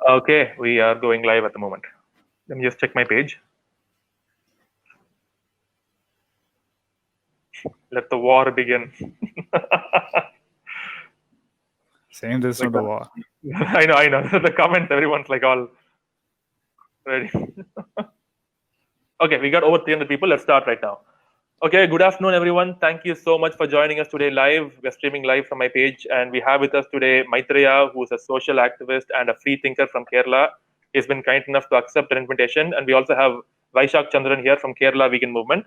Okay, we are going live at the moment. Let me just check my page. Let the war begin. Saying this is not a war. I know. The comments, everyone's like all ready. Okay, we got over 300 people. Let's start right now. Okay, good afternoon, everyone. Thank you so much for joining us today live. We're streaming live from my page, and we have with us today Maitreya, who's a social activist and a free thinker from Kerala. He's been kind enough to accept an invitation, and we also have Vaishak Chandran here from Kerala Vegan Movement.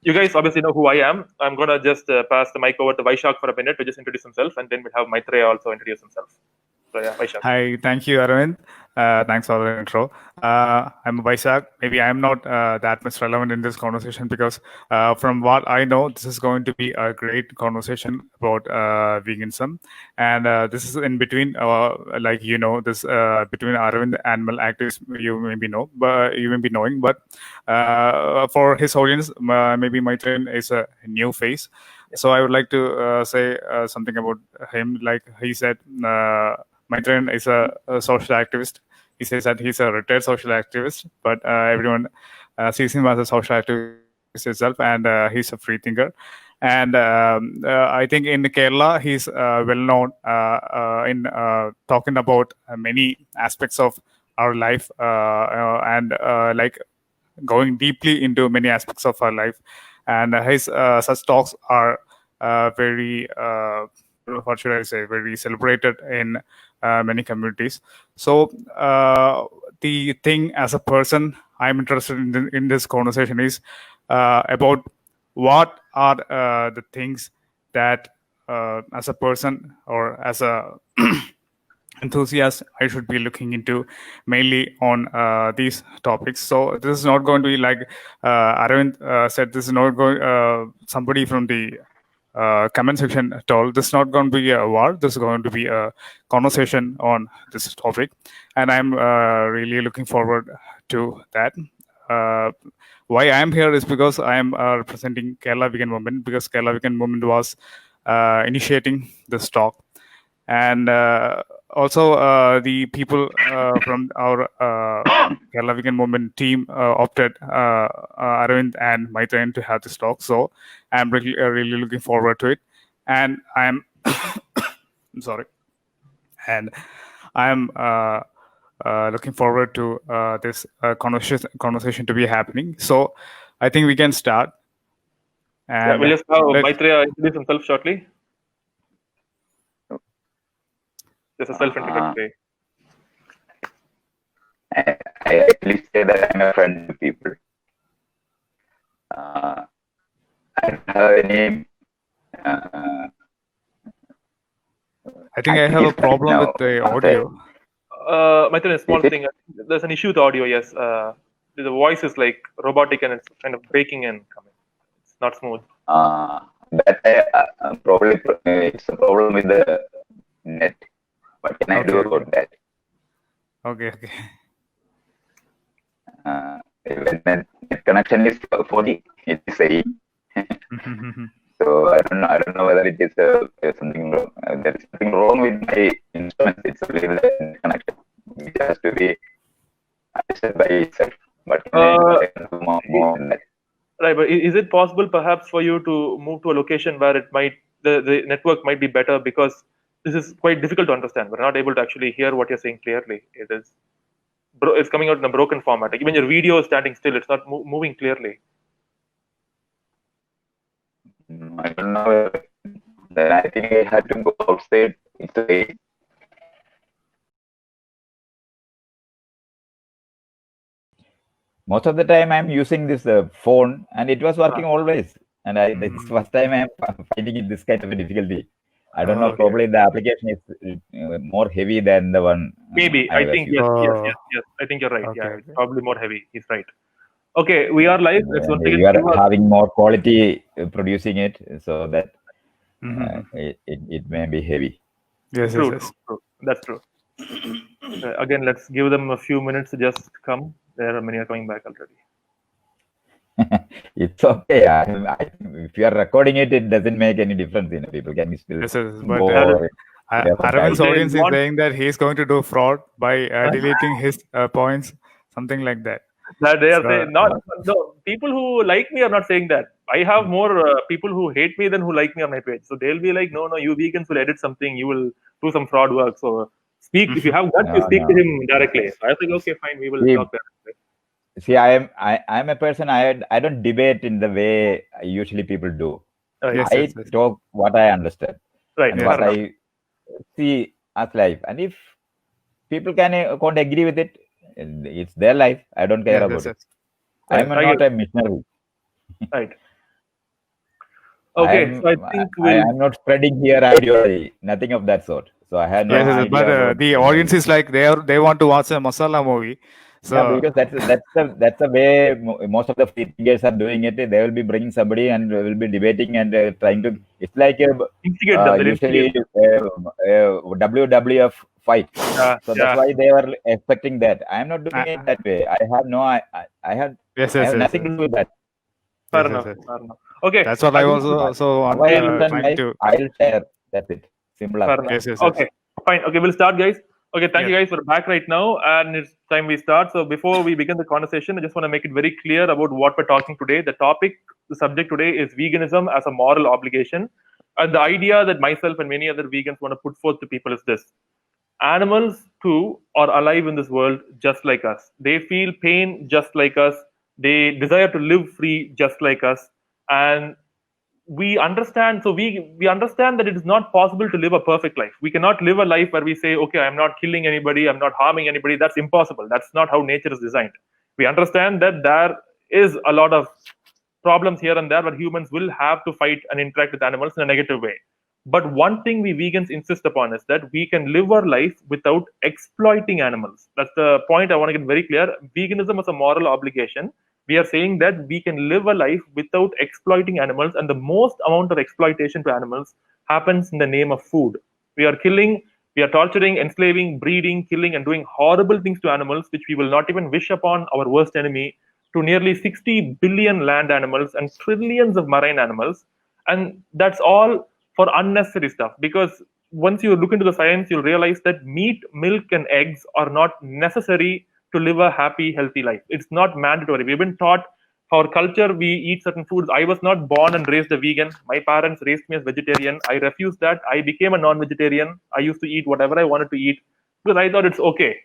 You guys obviously know who I am. I'm gonna just pass the mic over to Vaishak for a minute to just introduce himself, and then we'll have Maitreya also introduce himself. So yeah, Vaishak. Hi, thank you, Aravind. Thanks for the intro. I'm Vaishak. Maybe I'm not that much relevant in this conversation because from what I know, this is going to be a great conversation about veganism. And this is in between, this between Aravind animal activists you maybe know, but you may be knowing. But for his audience, maybe Maitreyan is a new face. So I would like to say something about him. Like he said, Maitreyan is a social activist. He says that he's a retired social activist, but everyone sees him as a social activist itself, and he's a free thinker. And I think in Kerala, he's well known in talking about many aspects of our life and like going deeply into many aspects of our life. And his such talks are very what should I say, very celebrated in many communities. So the thing as a person I'm interested in this conversation is about what are the things that as a person or as a enthusiast I should be looking into mainly on these topics. So this is not going to be like Aravind said, this is not going somebody from the comment section told, this is not going to be a war, this is going to be a conversation on this topic, and I'm really looking forward to that. Why I am here is because I am representing Kerala Vegan Movement, because Kerala Vegan Movement was initiating this talk. And also the people from our Kerala Vegan Movement team opted Aravind and Maitreyan to have this talk. So I'm really looking forward to it. And I'm I'm sorry. And I'm looking forward to this conversation to be happening. So I think we can start. And yeah, we'll just have Maitreya introduce himself shortly. Just a self-introduction. I actually say that I'm a friend to people. I don't have any. I think I have a problem with the audio. Maitreya, a small thing. There's an issue with the audio. Yes, the voice is like robotic and it's kind of breaking and coming. It's not smooth. That probably it's a problem with the net. What can I do about that? Okay. When the net connection is 4G, it is saying. So I don't know whether it is something wrong. There is something wrong with my instrument. It's only the net connection. It has to be adjusted by itself. But I can do more than that. Right, but is it possible perhaps for you to move to a location where it might the network might be better, because this is quite difficult to understand. We're not able to actually hear what you're saying clearly. It's coming out in a broken format. Like even your video is standing still. It's not moving clearly. I don't know. Then I think I had to go outside. It's okay. Most of the time I'm using this phone, and it was working always. And this is the first time I'm finding it this kind of a difficulty. I don't know. Probably the application is more heavy than the one. Maybe I think yes. I think you're right. Okay. It's probably more heavy. He's right. Okay, we are live. Let's once again. You are having more quality producing it, so that it may be heavy. Yes, true. That's true. Again, let's give them a few minutes to just come. There are many are coming back already. It's okay. If you are recording it, it doesn't make any difference. People can still but Arvind's They audience is want- saying that he's going to do fraud by deleting his points, something like that. that they are So, saying no, people who like me are not saying that. I have more people who hate me than who like me on my page. So they'll be like, no, you vegans will edit something, you will do some fraud work. So speak if you have guts, you speak to him directly. So I think okay, fine, we will talk directly. See, I'm a person. I don't debate in the way usually people do. Yes, I talk what I understand right, and what I see as life. And if people can't agree with it, it's their life. I don't care about it. I'm not a missionary. Right. Okay, so I think I'm not spreading here ideology, nothing of that sort. So I had no idea. But the audience is like they want to watch a masala movie. So yeah, because that's the way most of the free thinkers are doing it. They will be bringing somebody and will be debating and trying to. It's like usually WWF fight. So that's why they were expecting that. I'm not doing it that way. I have no. I have nothing to do with that. Fair enough. Okay, that's what I was also trying to. I'll share. That's it. Simple. Okay, fine. Okay, we'll start, guys. Okay, thank you guys for back right now, and it's time we start. So before we begin the conversation, I just want to make it very clear about what we're talking today. The subject today is veganism as a moral obligation, and the idea that myself and many other vegans want to put forth to people is this: animals too are alive in this world just like us. They feel pain just like us. They desire to live free just like us, and we understand we understand that it is not possible to live a perfect life. We cannot live a life where we say, okay, I'm not killing anybody, I'm not harming anybody. That's impossible. That's not how nature is designed. We understand that there is a lot of problems here and there where humans will have to fight and interact with animals in a negative way. But one thing we vegans insist upon is that we can live our life without exploiting animals. That's the point I want to get very clear. Veganism is a moral obligation. We are saying that we can live a life without exploiting animals, and the most amount of exploitation to animals happens in the name of food. We are killing, we are torturing, enslaving, breeding, killing, and doing horrible things to animals, which we will not even wish upon our worst enemy, to nearly 60 billion land animals and trillions of marine animals. And that's all for unnecessary stuff, because once you look into the science, you'll realize that meat, milk, and eggs are not necessary to live a happy, healthy life. It's not mandatory. We've been taught our culture, we eat certain foods. I was not born and raised a vegan. My parents raised me as vegetarian. I refused that. I became a non-vegetarian. I used to eat whatever I wanted to eat because I thought it's okay.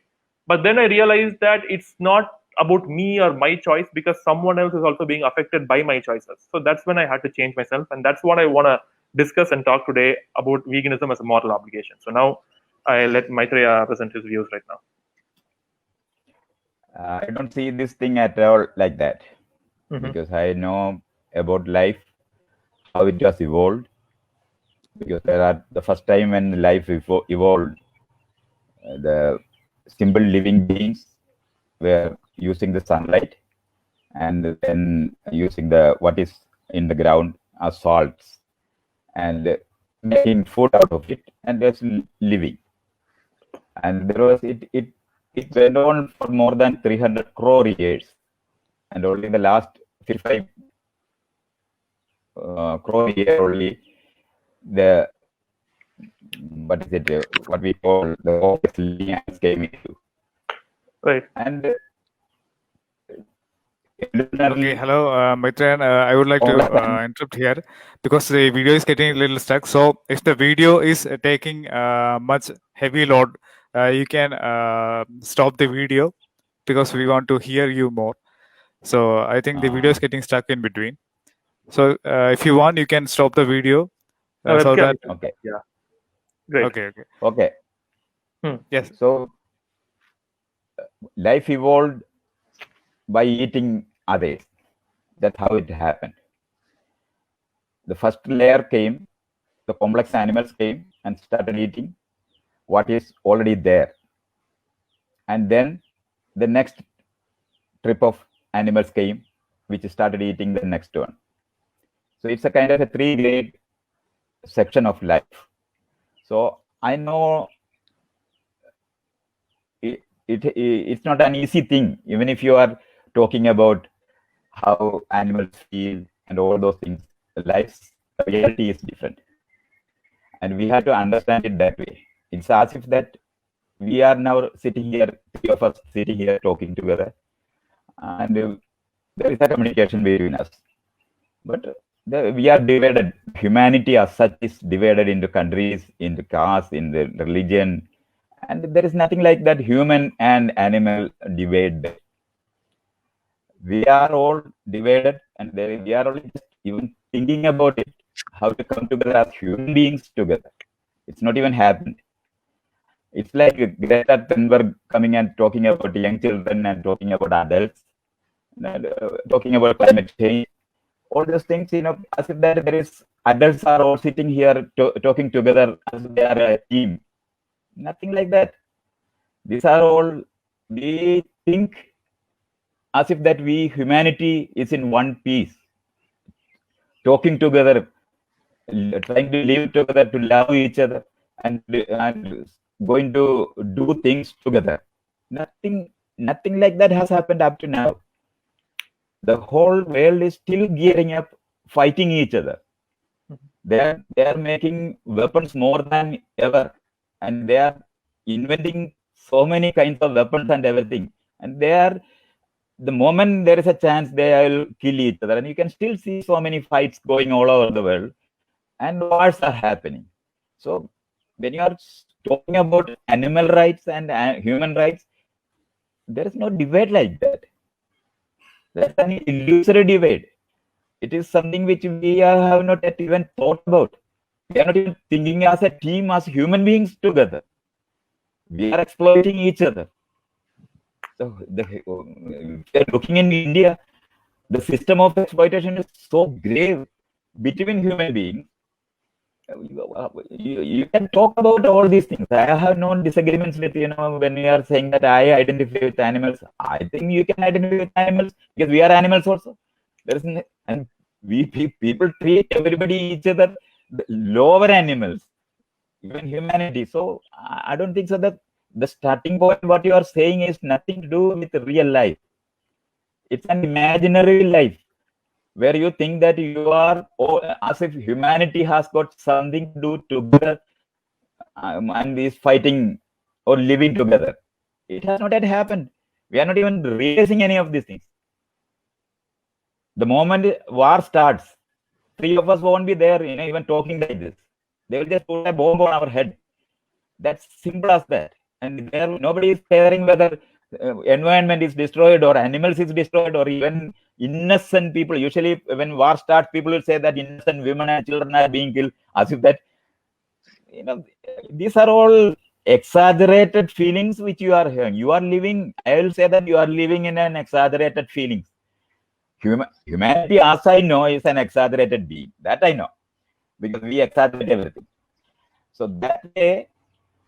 But then I realized that it's not about me or my choice, because someone else is also being affected by my choices. So that's when I had to change myself. And that's what I want to discuss and talk today about veganism as a moral obligation. So now I let Maitreya present his views right now. I don't see this thing at all like that, because I know about life, how it has evolved. Because the first time when life evolved, the simple living beings were using the sunlight and then using what is in the ground as salts and making food out of it, and just living. And there was it went on for more than 300 crore years, and only in the last 55 crore year only what we call the living ants came into. Right. And okay, hello, Maitreyan. I would like to interrupt here because the video is getting a little stuck. So if the video is taking much heavy load, you can stop the video because we want to hear you more. So I think the video is getting stuck in between. So if you want, you can stop the video. So that okay. Yeah. Great. Okay. Yes. So life evolved by eating others. That's how it happened. The first layer came, the complex animals came and started eating what is already there. And then the next trip of animals came, which started eating the next one. So it's a kind of a 3-grade section of life. So I know it's not an easy thing, even if you are talking about how animals feel and all those things. The reality is different. and we have to understand it that way. It's as if that we are now sitting here, three of us sitting here talking together, and there is a communication between us. But we are divided. Humanity as such is divided into countries, into castes, in the religion, and there is nothing like that human and animal divide. We are all divided, and we are only just even thinking about it, how to come together as human beings together. It's not even happened. It's like Greta Thunberg coming and talking about young children and talking about adults, and, talking about climate change. All those things, as if that there is adults are all sitting here talking together as they are a team. Nothing like that. These are all, we think as if that we, humanity, is in one piece, talking together, trying to live together, to love each other, and going to do things together. Nothing like that has happened up to now. The whole world is still gearing up, fighting each other. They are making weapons more than ever, and they are inventing so many kinds of weapons and everything. And the moment there is a chance, they will kill each other. And you can still see so many fights going all over the world, and wars are happening. So when you are talking about animal rights and human rights, there is no debate like that. That's an illusory debate. It is something which we have not yet even thought about. We are not even thinking as a team, as human beings together. We are exploiting each other. So if you are looking in India, the system of exploitation is so grave between human beings. You can talk about all these things. I have no disagreements with, when you are saying that I identify with animals. I think you can identify with animals because we are animals also. And people treat everybody, each other, lower animals, even humanity. So I don't think so that the starting point, what you are saying, is nothing to do with real life. It's an imaginary life, where you think that you are, as if humanity has got something to do together and is fighting or living together. It has not yet happened. We are not even realizing any of these things. The moment war starts, three of us won't be there, even talking like this. They will just put a bomb on our head. That's simple as that. And nobody is caring whether environment is destroyed or animals is destroyed or even innocent people. Usually when war starts, people will say that innocent women and children are being killed, as if that, these are all exaggerated feelings which you are hearing. You are living, I will say that you are living in an exaggerated feelings. Humanity, as I know, is an exaggerated being. That I know, because we exaggerate everything. So that way,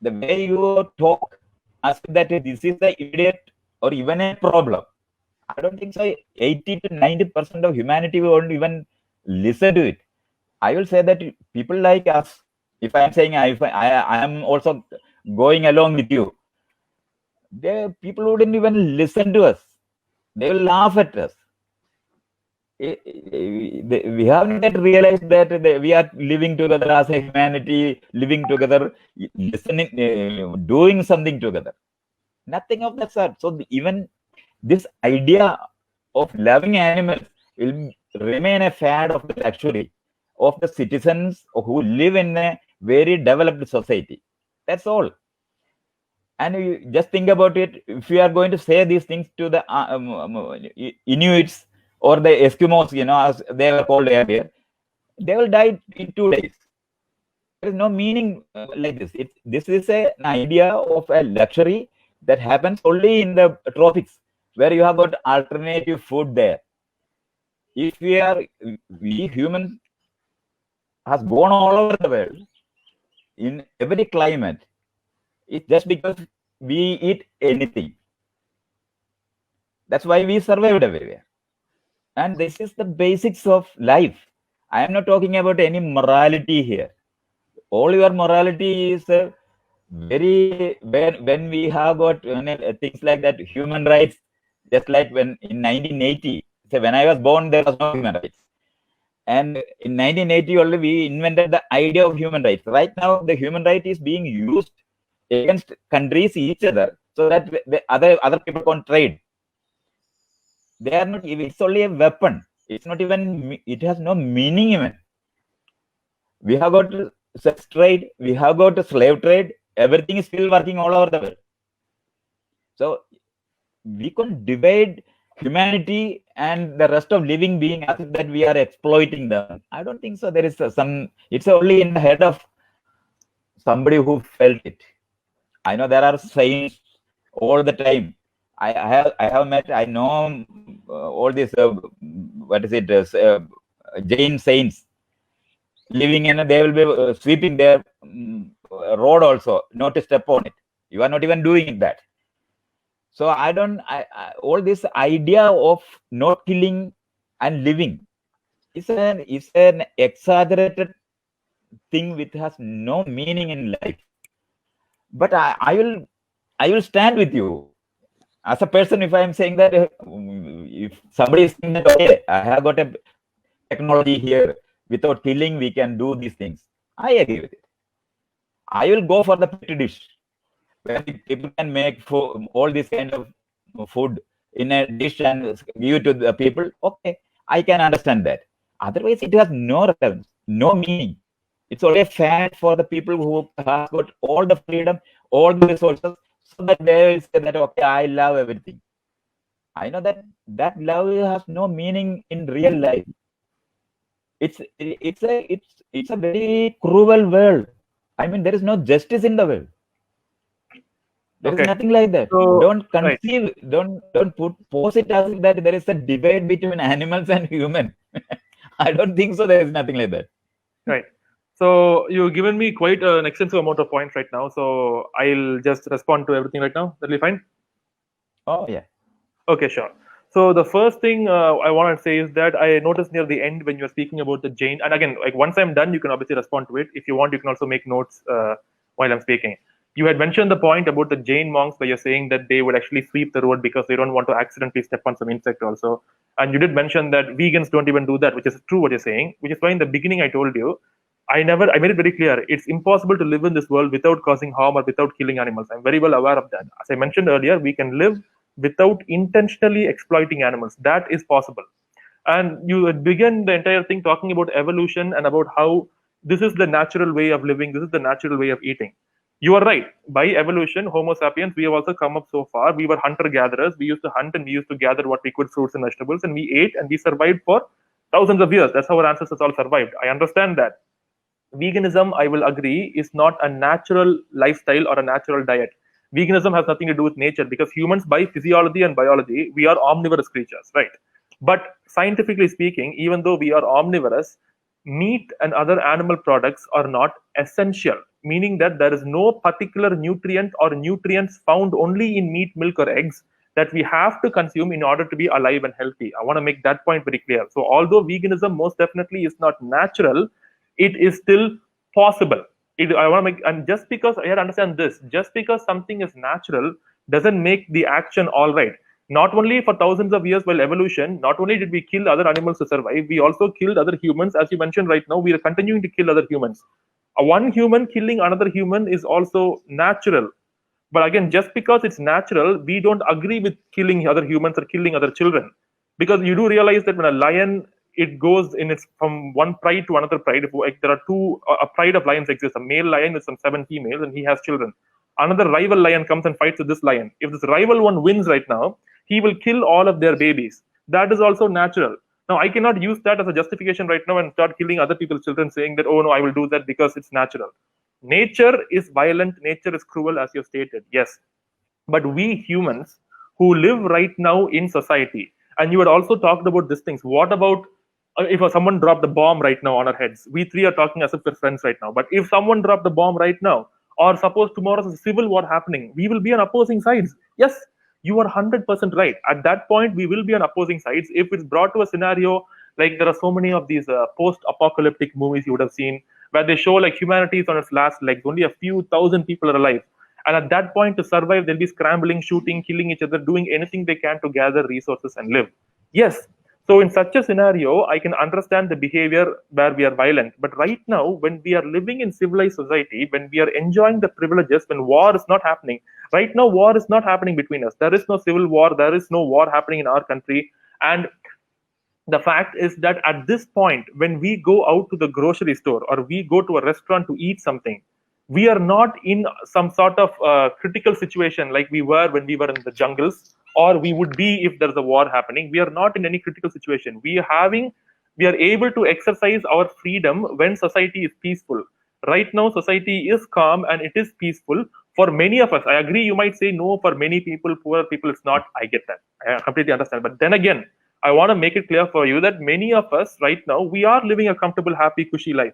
the way you talk as if that this is the immediate or even a problem, I don't think so. 80 to 90% of humanity won't even listen to it. I will say that people like us, if I am saying I am also going along with you, people wouldn't even listen to us. They will laugh at us. We have not yet realized that we are living together as a humanity, living together, listening, doing something together. Nothing of that sort. So even this idea of loving animals will remain a fad of the luxury of the citizens who live in a very developed society. That's all. And you just think about it. If you are going to say these things to the Inuits or the Eskimos, as they were called earlier, they will die in 2 days. There is no meaning like this. This is an idea of a luxury that happens only in the tropics, where you have got alternative food there. If we humans has gone all over the world in every climate, it's just because we eat anything. That's why we survived everywhere. And this is the basics of life. I am not talking about any morality here. All your morality is very, when we have got things like that, human rights, just like when in 1980, so when I was born, there was no human rights. And in 1980 only, we invented the idea of human rights. Right now, the human right is being used against countries each other, so that the other people can trade. They are not. It's only a weapon. It's not even. It has no meaning even. We have got sex trade. We have got slave trade. Everything is still working all over the world. So we can divide humanity and the rest of living being as if that we are exploiting them. I don't think so. There is some. It's only in the head of somebody who felt it. I know there are saints all the time. I have met. I know all these. What is it? Jain saints living in. They will be sweeping their road also, not to step on it. You are not even doing that. So I all this idea of not killing and living is an exaggerated thing which has no meaning in life. But I will stand with you as a person. If I am saying that, if somebody is saying that, okay, I have got a technology here, without killing we can do these things, I agree with it. I will go for the petri dish, where people can make all this kind of food in a dish and give it to the people. Okay, I can understand that. Otherwise, it has no relevance, no meaning. It's only a fad for the people who have got all the freedom, all the resources, so that they will say that, okay, I love everything. I know that love has no meaning in real life. It's a very cruel world. I mean, there is no justice in the world. There is nothing like that. So, don't conceive, right. Don't pose it as that there is a debate between animals and human. I don't think so. There is nothing like that. Right. So you've given me quite an extensive amount of points right now. So I'll just respond to everything right now. That'll be fine. Oh yeah. Okay, sure. So the first thing I want to say is that I noticed near the end when you're speaking about the Jain, and again, like once I'm done, you can obviously respond to it. If you want, you can also make notes while I'm speaking. You had mentioned the point about the Jain monks where you're saying that they would actually sweep the road because they don't want to accidentally step on some insect also. And you did mention that vegans don't even do that, which is true what you're saying, which is why in the beginning I told you, I made it very clear, it's impossible to live in this world without causing harm or without killing animals. I'm very well aware of that. As I mentioned earlier, we can live without intentionally exploiting animals. That is possible. And you began the entire thing talking about evolution and about how this is the natural way of living, this is the natural way of eating. You are right. By evolution, Homo sapiens, we have also come up so far. We were hunter-gatherers. We used to hunt and we used to gather what we could, fruits and vegetables, and we ate and we survived for thousands of years. That's how our ancestors all survived. I understand that. Veganism, I will agree, is not a natural lifestyle or a natural diet. Veganism has nothing to do with nature because humans, by physiology and biology, we are omnivorous creatures, right? But scientifically speaking, even though we are omnivorous, meat and other animal products are not essential, meaning that there is no particular nutrient or nutrients found only in meat, milk, or eggs that we have to consume in order to be alive and healthy. I want to make that point very clear. So although veganism most definitely is not natural, it is still possible. I want to make, and just because I understand this, just because something is natural doesn't make the action all right. Not only for thousands of years while evolution, not only did we kill other animals to survive, we also killed other humans. As you mentioned right now, we are continuing to kill other humans. One human killing another human is also natural. But again, just because it's natural, we don't agree with killing other humans or killing other children. Because you do realize that when a lion, it goes in its from one pride to another pride. If there are a pride of lions exists, a male lion with some 7 females, and he has children. Another rival lion comes and fights with this lion. If this rival one wins right now, he will kill all of their babies. That is also natural. Now, I cannot use that as a justification right now and start killing other people's children, saying that, oh no, I will do that because it's natural. Nature is violent, nature is cruel, as you stated, yes. But we humans who live right now in society, and you had also talked about these things. What about if someone dropped the bomb right now on our heads? We three are talking as if we're friends right now. But if someone dropped the bomb right now, or suppose tomorrow is a civil war happening, we will be on opposing sides. Yes, you are 100% right. At that point, we will be on opposing sides. If it's brought to a scenario, like there are so many of these post-apocalyptic movies you would have seen, where they show like humanity is on its last legs, only a few thousand people are alive. And at that point, to survive, they'll be scrambling, shooting, killing each other, doing anything they can to gather resources and live. Yes, So in such a scenario, I can understand the behavior where we are violent. But right now, when we are living in civilized society, when we are enjoying the privileges, when war is not happening, right now war is not happening between us. There is no civil war. There is no war happening in our country. And the fact is that at this point, when we go out to the grocery store or we go to a restaurant to eat something, we are not in some sort of critical situation like we were when we were in the jungles, or we would be if there's a war happening. We are not in any critical situation. We are able to exercise our freedom when society is peaceful. Right now, society is calm and it is peaceful. For many of us, I agree, you might say no, for many people, poor people, it's not. I get that. I completely understand. But then again, I want to make it clear for you that many of us right now, we are living a comfortable, happy, cushy life.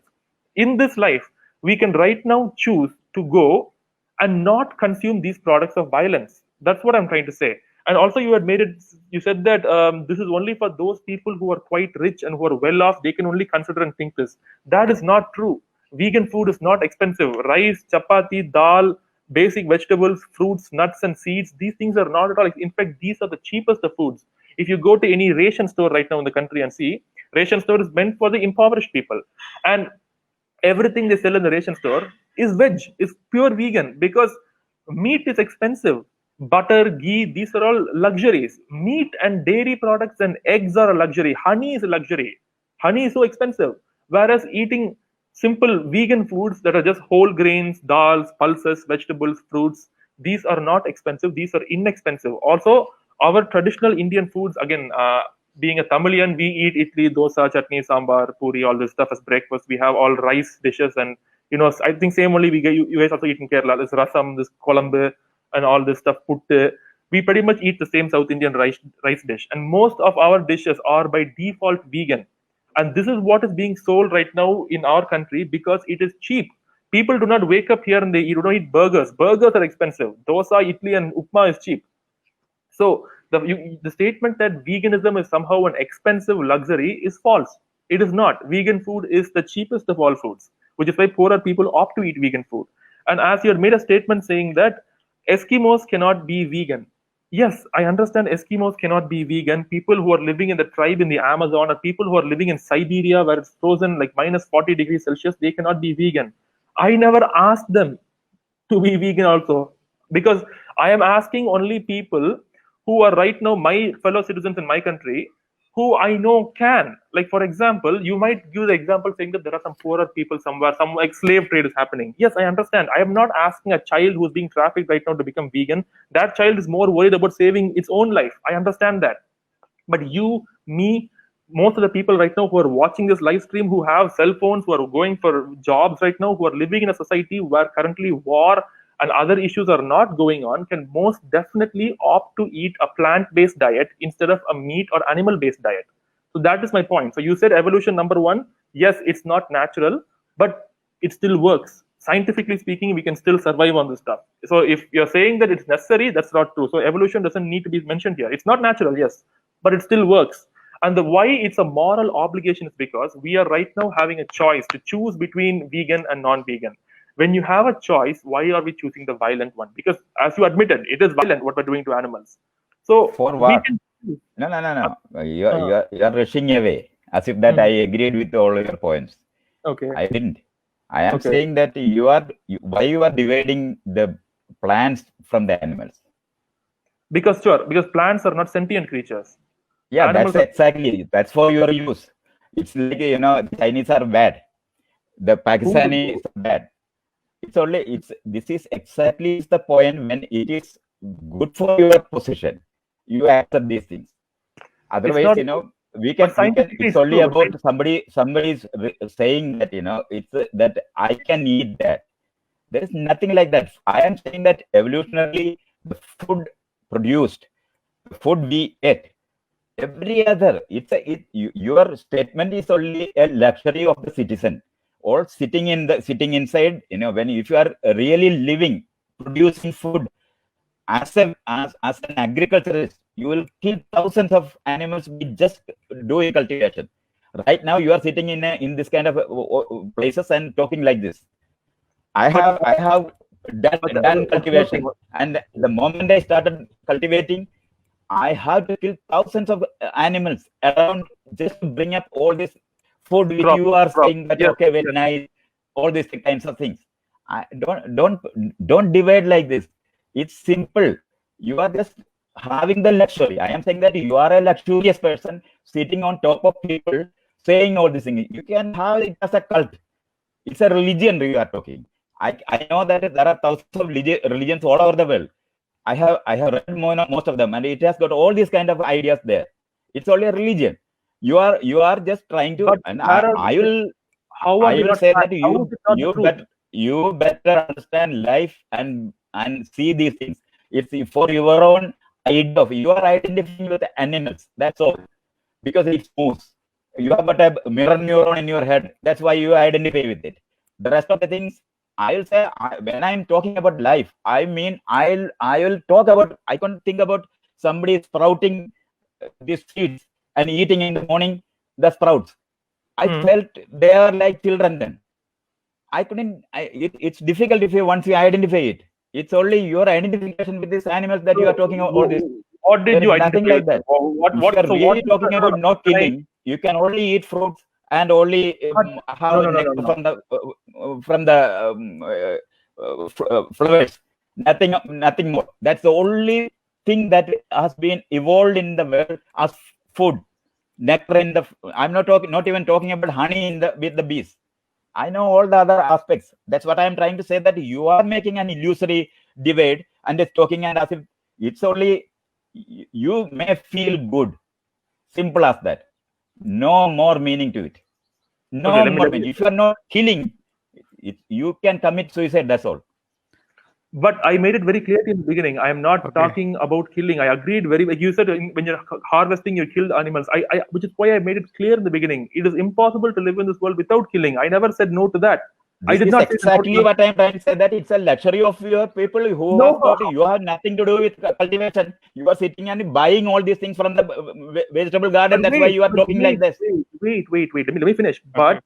In this life, we can right now choose to go and not consume these products of violence. That's what I'm trying to say. And also, you said that this is only for those people who are quite rich and who are well off. They can only consider and think this. That is not true. Vegan food is not expensive. Rice, chapati, dal, basic vegetables, fruits, nuts, and seeds, these things are not at all. In fact, these are the cheapest of foods. If you go to any ration store right now in the country and see, ration store is meant for the impoverished people. And everything they sell in the ration store is veg, is pure vegan, because meat is expensive. Butter, ghee, these are all luxuries. Meat and dairy products and eggs are a luxury. Honey is a luxury. Honey is so expensive. Whereas eating simple vegan foods that are just whole grains, dals, pulses, vegetables, fruits, these are not expensive. These are inexpensive. Also, our traditional Indian foods, again, being a Tamilian, we eat idli, dosa, chutney, sambar, puri, all this stuff as breakfast. We have all rice dishes, and I think same only you guys also eat in Kerala. This rasam, this kolambu, and all this stuff. Puttu. We pretty much eat the same South Indian rice dish, and most of our dishes are by default vegan. And this is what is being sold right now in our country because it is cheap. People do not wake up here and they don't eat burgers. Burgers are expensive. Dosa, idli, and upma is cheap. So the statement that veganism is somehow an expensive luxury is false. It is not. Vegan food is the cheapest of all foods, which is why poorer people opt to eat vegan food. And as you had made a statement saying that Eskimos cannot be vegan. Yes, I understand Eskimos cannot be vegan. People who are living in the tribe in the Amazon, or people who are living in Siberia where it's frozen like minus 40 degrees Celsius, they cannot be vegan. I never asked them to be vegan also, because I am asking only people who are right now my fellow citizens in my country, who I know can. Like, for example, you might give the example saying that there are some poorer people somewhere, some like slave trade is happening. Yes, I understand. I am not asking a child who is being trafficked right now to become vegan. That child is more worried about saving its own life. I understand that. But you, me, most of the people right now who are watching this live stream, who have cell phones, who are going for jobs right now, who are living in a society where currently war and other issues are not going on, can most definitely opt to eat a plant-based diet instead of a meat or animal-based diet. So that is my point. So you said evolution number one, yes, it's not natural, but it still works. Scientifically speaking, we can still survive on this stuff. So if you're saying that it's necessary, that's not true. So evolution doesn't need to be mentioned here. It's not natural, yes, but it still works. And the why it's a moral obligation is because we are right now having a choice to choose between vegan and non-vegan. When you have a choice, why are we choosing the violent one? Because as you admitted, it is violent what we're doing to animals. So for what? No. You're rushing away as if that I agreed with all your points. Okay. I didn't. I am saying that why you are dividing the plants from the animals. Because plants are not sentient creatures. Yeah, Animals that's for your use. It's like, the Chinese are bad. The Pakistanis are bad. This is exactly the point when it is good for your position. You accept these things. Otherwise, it's only about somebody is saying that, it's that I can eat that. There is nothing like that. I am saying that evolutionarily, the food produced, the food we ate, every other, your statement is only a luxury of the citizen. Or sitting inside, if you are really living, producing food as an agriculturist, you will kill thousands of animals with just doing cultivation. Right now, you are sitting in this kind of places and talking like this. I have done cultivation, and the moment I started cultivating, I have to kill thousands of animals around just to bring up all this food which you are saying that okay, very nice, all these kinds of things. Don't divide like this. It's simple. You are just having the luxury. I am saying that you are a luxurious person sitting on top of people saying all these things. You can have it as a cult. It's a religion you are talking. I know that there are thousands of religions all over the world. I have read most of them, and it has got all these kind of ideas there. It's only a religion. You are just trying to. But and I will say that you better understand life and see these things. It's for your own idea of you are identifying with animals. That's all, because it moves. You have got a mirror neuron in your head. That's why you identify with it. The rest of the things, I'll say, when I'm talking about life, I mean, I will talk about, I can't think about somebody sprouting these seeds and eating in the morning the sprouts. I felt they are like children then. I couldn't, it's difficult once you identify it. It's only your identification with these animals that you are talking about. All this. What did you identify? Nothing like that. What you are really talking about not killing, you can only eat fruits and only have nectar from the flowers. Nothing more. That's the only thing that has been evolved in the world as food. Nectar in the. I'm not even talking about honey with the bees. I know all the other aspects. That's what I'm trying to say, that you are making an illusory divide and just talking, and as if it's only you may feel good. Simple as that. No more meaning to it. No more meaning. If you are not killing, you can commit suicide. That's all. But I made it very clear in the beginning. I am not talking about killing. I agreed very well. You said when you're harvesting, you kill animals. Which is why I made it clear in the beginning. It is impossible to live in this world without killing. I never said no to that. I did not exactly what I'm trying to say, that it's a luxury of your people who have got, you have nothing to do with cultivation. You are sitting and buying all these things from the vegetable garden. That's why you are talking like this. Wait. Let me finish. But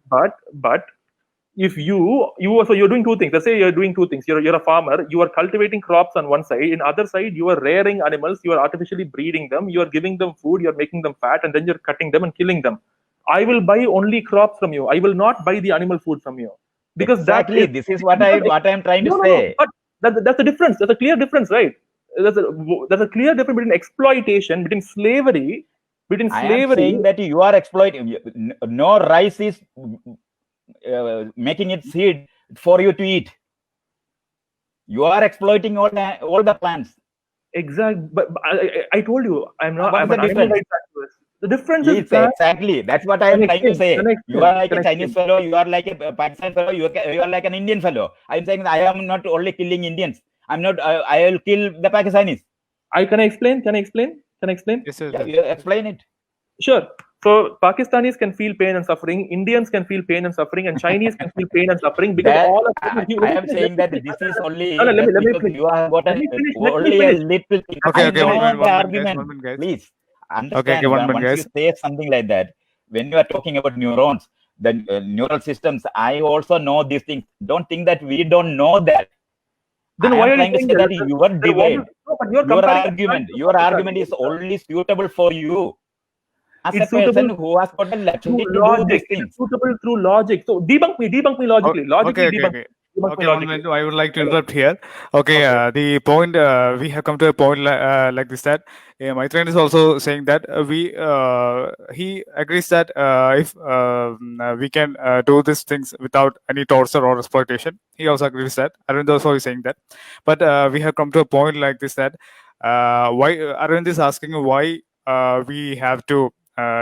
if you're doing two things. Let's say you're doing two things. You're a farmer. You are cultivating crops on one side. In other side, you are rearing animals. You are artificially breeding them. You are giving them food. You're making them fat, and then you're cutting them and killing them. I will buy only crops from you. I will not buy the animal food from you. Because exactly, this is what I'm trying to say. But that's a difference. That's a clear difference, right? There's a clear difference between exploitation, between slavery. I am saying that you are exploiting. No rice is making its seed for you to eat. You are exploiting all the plants. Exactly. But I told you, I'm an animal rights activist. The difference is exactly. That's what I am trying to say. You are like a Chinese fellow. You are like a Pakistan fellow. You are like an Indian fellow. I'm saying that I am not only killing Indians. I'm not. I will kill the Pakistanis. Can I explain? Yes, sir. Yeah, you explain it. Sure. So Pakistanis can feel pain and suffering. Indians can feel pain and suffering, and Chinese can feel pain and suffering because all of them. I am saying that this is only. Let me you have got only a little. Okay. Argument, please. Understand, once you say something like that, when you are talking about neurons, the neural systems, I also know these things. Don't think that we don't know that. Then why are you trying to say that you are divided? Your argument is only suitable for you. As a person who has got a luxury to do these things. It's suitable through logic. So debunk me logically. Okay. I would like to interrupt here. The point we have come to a point like this, that Maitreyan is also saying that he agrees that if we can do these things without any torture or exploitation, he also agrees that. Arvind also is saying that. But we have come to a point like this, that why Arvind is asking why we have to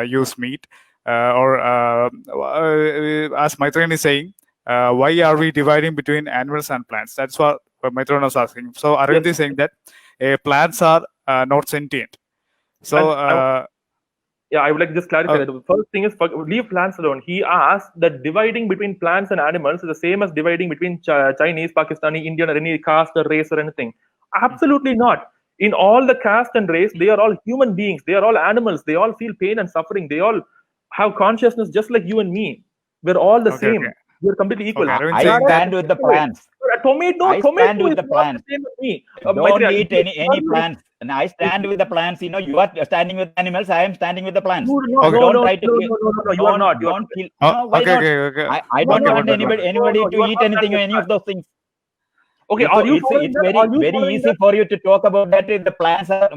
use meat, or as Maitreyan is saying, why are we dividing between animals and plants? That's what Maitreyan was asking. So Arvind is saying that plants are not sentient. So I would like to just clarify that. The first thing is, leave plants alone. He asked that dividing between plants and animals is the same as dividing between Chinese, Pakistani, Indian, or any caste or race or anything. Absolutely not. In all the caste and race, they are all human beings. They are all animals. They all feel pain and suffering. They all have consciousness just like you and me. We're all the same. Okay. We're completely equal. I stand with the plants. Tomato with the plants. Same with me. Don't eat any plants. and I stand with the plants. You are standing with animals. I am standing with the plants. No, Don't try to kill. you are not. Don't kill. No, why not? I don't want anybody to eat anything or any of those things. Okay, it's very easy for you to talk about that. The plants are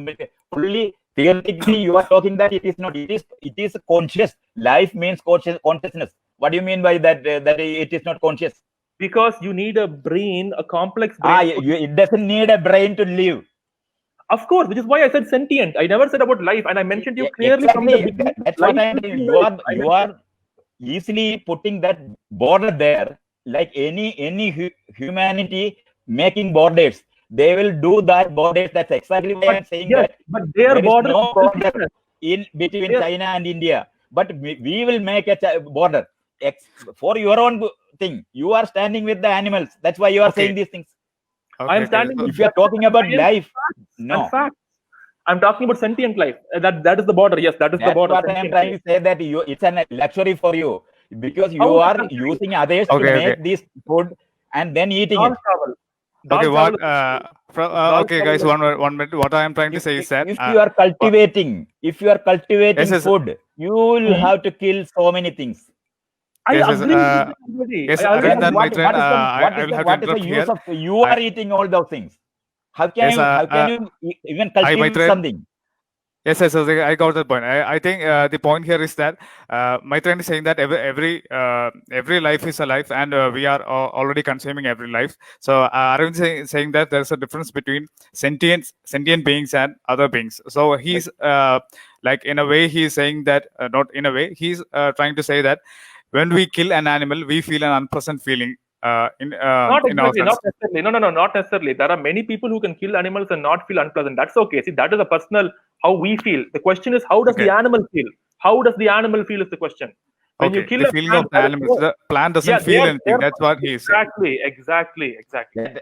fully theoretically. You are talking that it is not. It is conscious. Life means consciousness. What do you mean by that? That it is not conscious? Because you need a brain, a complex brain. It doesn't need a brain to live. Of course, which is why I said sentient. I never said about life, and I mentioned you clearly from the beginning. That's what I'm saying. You are easily putting that border there, like any humanity making borders. They will do that borders. That's exactly why I'm saying that. But their border is no border in between China and India. But we will make a border for your own thing. You are standing with the animals. That's why you are saying these things. I'm standing. If you are talking about life, no. Fact. I'm talking about sentient life. That is the border. Yes, that is the border. That's what I'm trying to say. That it's a luxury for you because you are using others to make this food and then eating it. Okay, guys, one minute. What I am trying to say is that if you are cultivating food, you will have to kill so many things. Yes, Aravind and Maitreyan, I will have to interrupt here. You are eating all those things. How can you even cultivate something? Yes, I got that point. I think the point here is that Maitreyan is saying that every life is a life, and we are already consuming every life. So Aravind is saying that there's a difference between sentient beings and other beings. So he's like in a way he's saying that not in a way he's trying to say that when we kill an animal, we feel an unpleasant feeling. Not necessarily. No, not necessarily. There are many people who can kill animals and not feel unpleasant. That's okay. See, that is a personal how we feel. The question is, how does the animal feel? How does the animal feel is the question. When you kill the feeling of the animals, the plant doesn't feel anything. That's what he is saying. Exactly.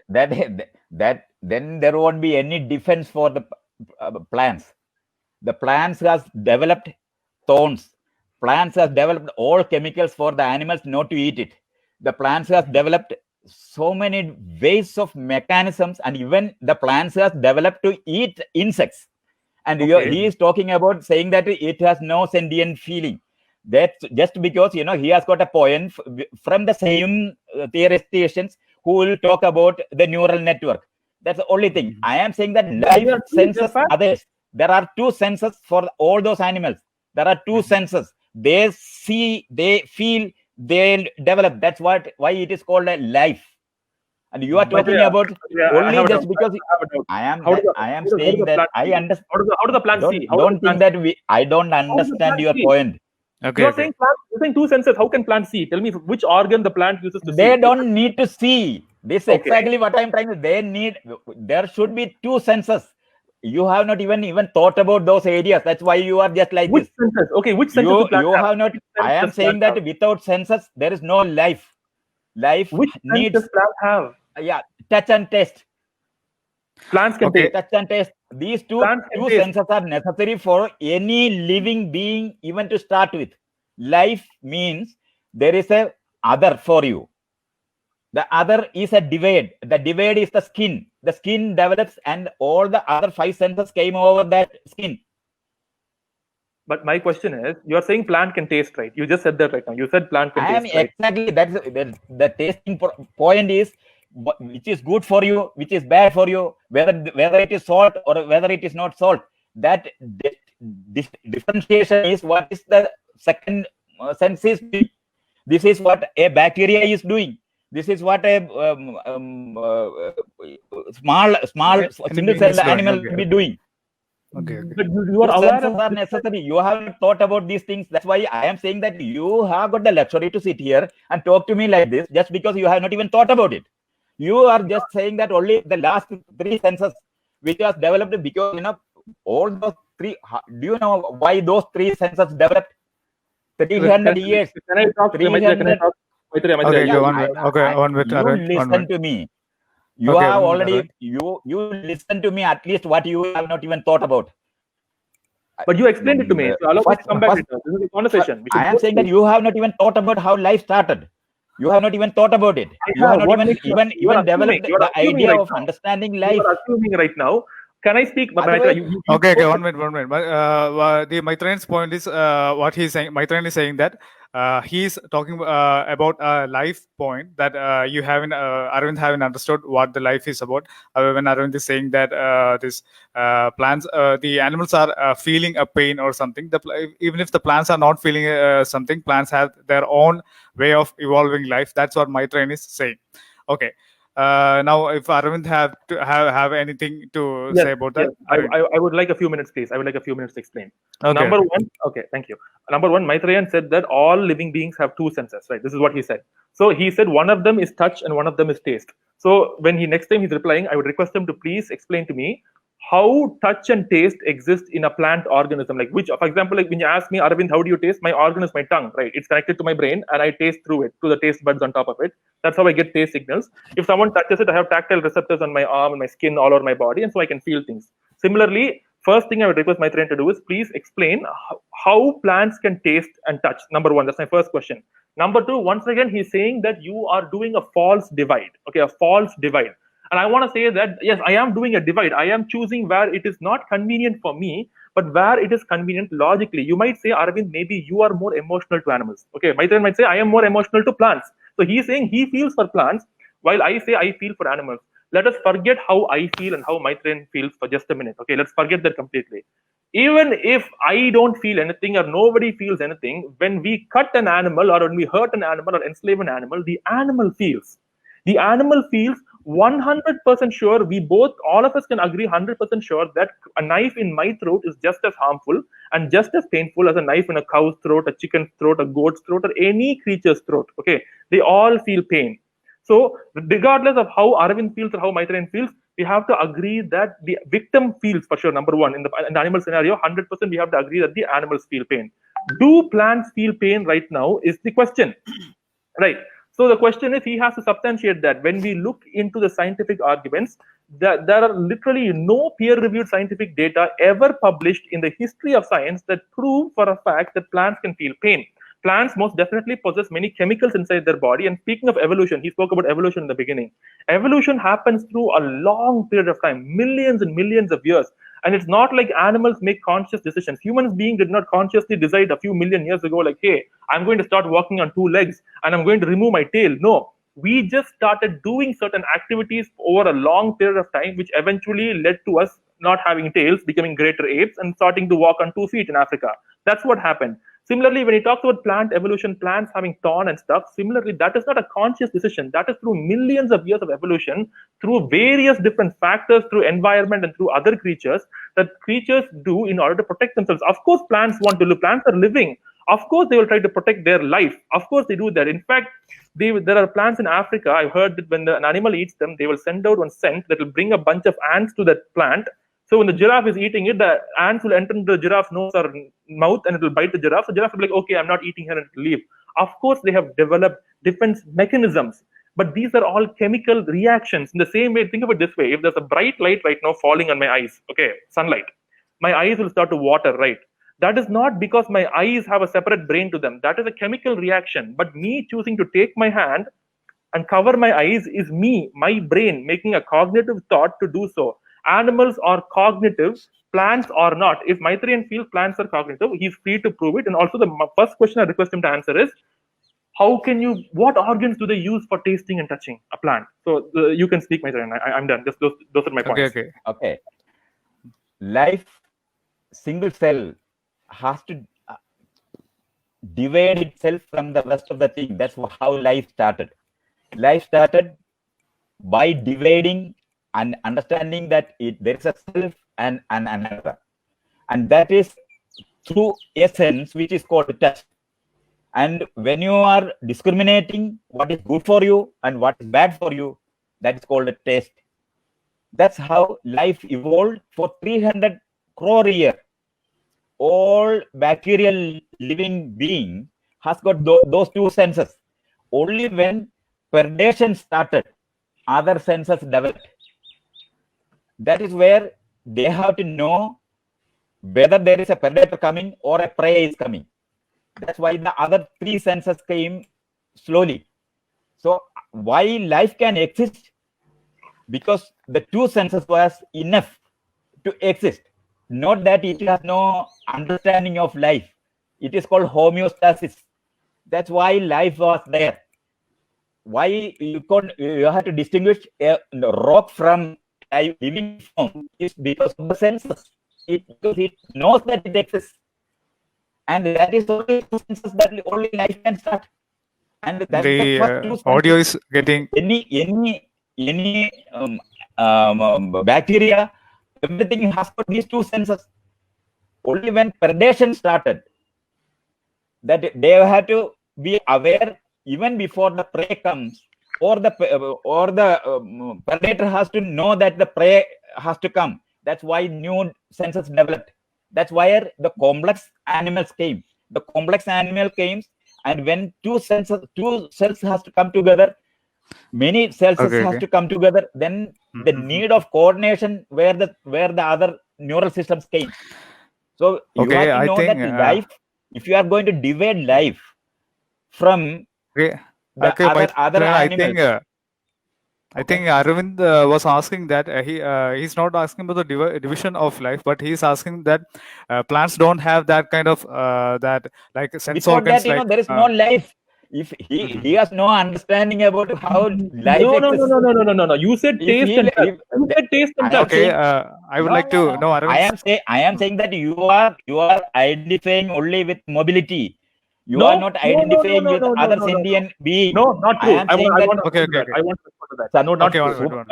That then there won't be any defense for the plants. The plants has developed thorns. Plants has developed all chemicals for the animals not to eat it. The plants has developed so many ways of mechanisms, and even the plants has developed to eat insects. And he is talking about saying that it has no sentient feeling. That's just because he has got a point from the same theoreticians who will talk about the neural network. That's the only thing. I am saying that life senses others. There are two senses for all those animals. There are two senses. They see, they feel, they develop. That's why it is called a life. And you are talking about only just because I am saying that I understand. How do the plants see? Don't think that I don't understand your point. Okay. You're saying two senses. How can plants see? Tell me which organ the plant uses to see. They don't need to see. This is exactly what I'm trying to. There should be two senses. You have not even thought about those areas. That's why you are just like which this. Senses? Okay, which senses you have not. I am saying that without senses, there is no life. Life which needs. Does plant have? Yeah, touch and taste. Plants can taste. Touch and taste. These two senses are necessary for any living being, even to start with. Life means there is a other for you. The other is a divide. The divide is the skin. The skin develops, and all the other five senses came over that skin. But my question is, you are saying plant can taste, right? You just said that right now. You said plant can taste. Exactly. That's the tasting point is which is good for you, which is bad for you, whether it is salt or whether it is not salt. That differentiation is what is the second sense is doing. This is what a bacteria is doing. This is what a small single cell animal will be doing. Okay. But you are aware of are necessary. You haven't thought about these things. That's why I am saying that you have got the luxury to sit here and talk to me like this just because you have not even thought about it. You are just saying that only the last three senses which was developed because all those three. Do you know why those three senses developed? 300 years. Can I talk? 300. One minute. You listen to me. You have already you listen to me at least what you have not even thought about. But you explained it to me. So allow me to come back. This is a conversation. I am saying that you have not even thought about how life started. You have not even thought about it. You have not even developed the idea of understanding life. You are assuming right now. Can I speak? Otherwise- Okay, 1 minute. But, the Maitreyan's point is what he's saying. Maitreyan is saying that he's talking about a life point that you haven't, Arvind haven't understood what the life is about. When Arvind is saying that this plants, the animals are feeling a pain or something. Even if the plants are not feeling something, plants have their own way of evolving life. That's what Maitreyan is saying. Okay. Now, if Aravind have anything to say about that, I would like a few minutes, please. I would like a few minutes to explain. Okay. Number one, okay, thank you. Number one, Maitreyan said that all living beings have two senses, right? This is what he said. So he said one of them is touch and one of them is taste. So when next time he's replying, I would request him to please explain to me how touch and taste exist in a plant organism. Like which, for example, like when you ask me, Aravind, how do you taste? My organ is my tongue, right? It's connected to my brain and I taste through it, to the taste buds on top of it. That's how I get taste signals. If someone touches it, I have tactile receptors on my arm and my skin all over my body, and so I can feel things. Similarly, first thing I would request Maitreyan to do is please explain how plants can taste and touch. Number one, that's my first question. Number two, once again, he's saying that you are doing a false divide. Okay, a false divide. And I want to say that, yes, I am doing a divide. I am choosing where it is not convenient for me, but where it is convenient logically. You might say, Arvind, maybe you are more emotional to animals. Okay, Maitreyan might say, I am more emotional to plants. So he's saying he feels for plants, while I say I feel for animals. Let us forget how I feel and how Maitreyan feels for just a minute. Okay, let's forget that completely. Even if I don't feel anything or nobody feels anything, when we cut an animal or when we hurt an animal or enslave an animal, the animal feels. The animal feels 100% sure. We both, all of us can agree 100% sure that a knife in my throat is just as harmful and just as painful as a knife in a cow's throat, a chicken's throat, a goat's throat, or any creature's throat. Okay, they all feel pain. So regardless of how Aravind feels or how Maitreyan feels, we have to agree that the victim feels for sure. Number one, in the animal scenario, 100% we have to agree that the animals feel pain. Do plants feel pain right now is the question, right? So the question is, he has to substantiate that. When we look into the scientific arguments, there are literally no peer-reviewed scientific data ever published in the history of science that prove for a fact that plants can feel pain. Plants most definitely possess many chemicals inside their body. And speaking of evolution, he spoke about evolution in the beginning. Evolution happens through a long period of time, millions and millions of years. And it's not like animals make conscious decisions. Human beings did not consciously decide a few million years ago, like, hey, I'm going to start walking on two legs and I'm going to remove my tail. No, we just started doing certain activities over a long period of time, which eventually led to us not having tails, becoming greater apes and starting to walk on 2 feet in Africa. That's what happened. Similarly, when he talks about plant evolution, plants having thorn and stuff, similarly, that is not a conscious decision. That is through millions of years of evolution, through various different factors, through environment and through other creatures that creatures do in order to protect themselves. Of course, plants want to live. Plants are living. Of course, they will try to protect their life. Of course, they do that. In fact, there are plants in Africa. I've heard that when an animal eats them, they will send out one scent that will bring a bunch of ants to that plant. So when the giraffe is eating it, the ants will enter into the giraffe's nose or mouth and it will bite the giraffe. So giraffe will be like, okay, I'm not eating her, and it will leave. Of course, they have developed defense mechanisms, but these are all chemical reactions. In the same way, think of it this way. If there's a bright light right now falling on my eyes, okay, sunlight, my eyes will start to water, right? That is not because my eyes have a separate brain to them. That is a chemical reaction. But me choosing to take my hand and cover my eyes is me, my brain, making a cognitive thought to do so. Animals are cognitive, plants are not. If Maitreyan feels plants are cognitive, he's free to prove it. And also the first question I request him to answer is, what organs do they use for tasting and touching a plant? So you can speak, Maitreyan. I'm done. Just those are my points. Okay. Life, single cell has to divide itself from the rest of the thing. That's how life started. Life started by dividing and understanding that there is a self and another. And that is through essence, which is called touch. And when you are discriminating what is good for you and what is bad for you, that is called a taste. That's how life evolved for 300 crore years. All bacterial living being has got those two senses. Only when predation started, other senses developed. That is where they have to know whether there is a predator coming or a prey is coming. That's why the other three senses came slowly. So why life can exist? Because the two senses was enough to exist. Not that it has no understanding of life. It is called homeostasis. That's why life was there. Why you have to distinguish a rock from a living form is because of the senses. Because it knows that it exists. And that is only two senses that only life can start. And that's the first two audio is getting any bacteria, everything has got these two senses. Only when predation started, that they have to be aware even before the prey comes, or the predator has to know that the prey has to come. That's why new senses developed. That's why the complex animals came. The complex animal came, and when two cells has to come together, many cells has to come together. Then the need of coordination where the other neural systems came. So you have to know that life. If you are going to divide life from the other animals. I think Aravind was asking that he's not asking about the division of life, but he's asking that plants don't have that kind of that like sense before organs. That, there is no life. If he has no understanding about how life exists. No. You said taste and touch. You said taste and touch. Okay, I would like to know, Aravind. I am saying that you are identifying only with mobility. You are not identifying with other sentient beings. No, not true. I want to okay. I want to respond to that. No, not true.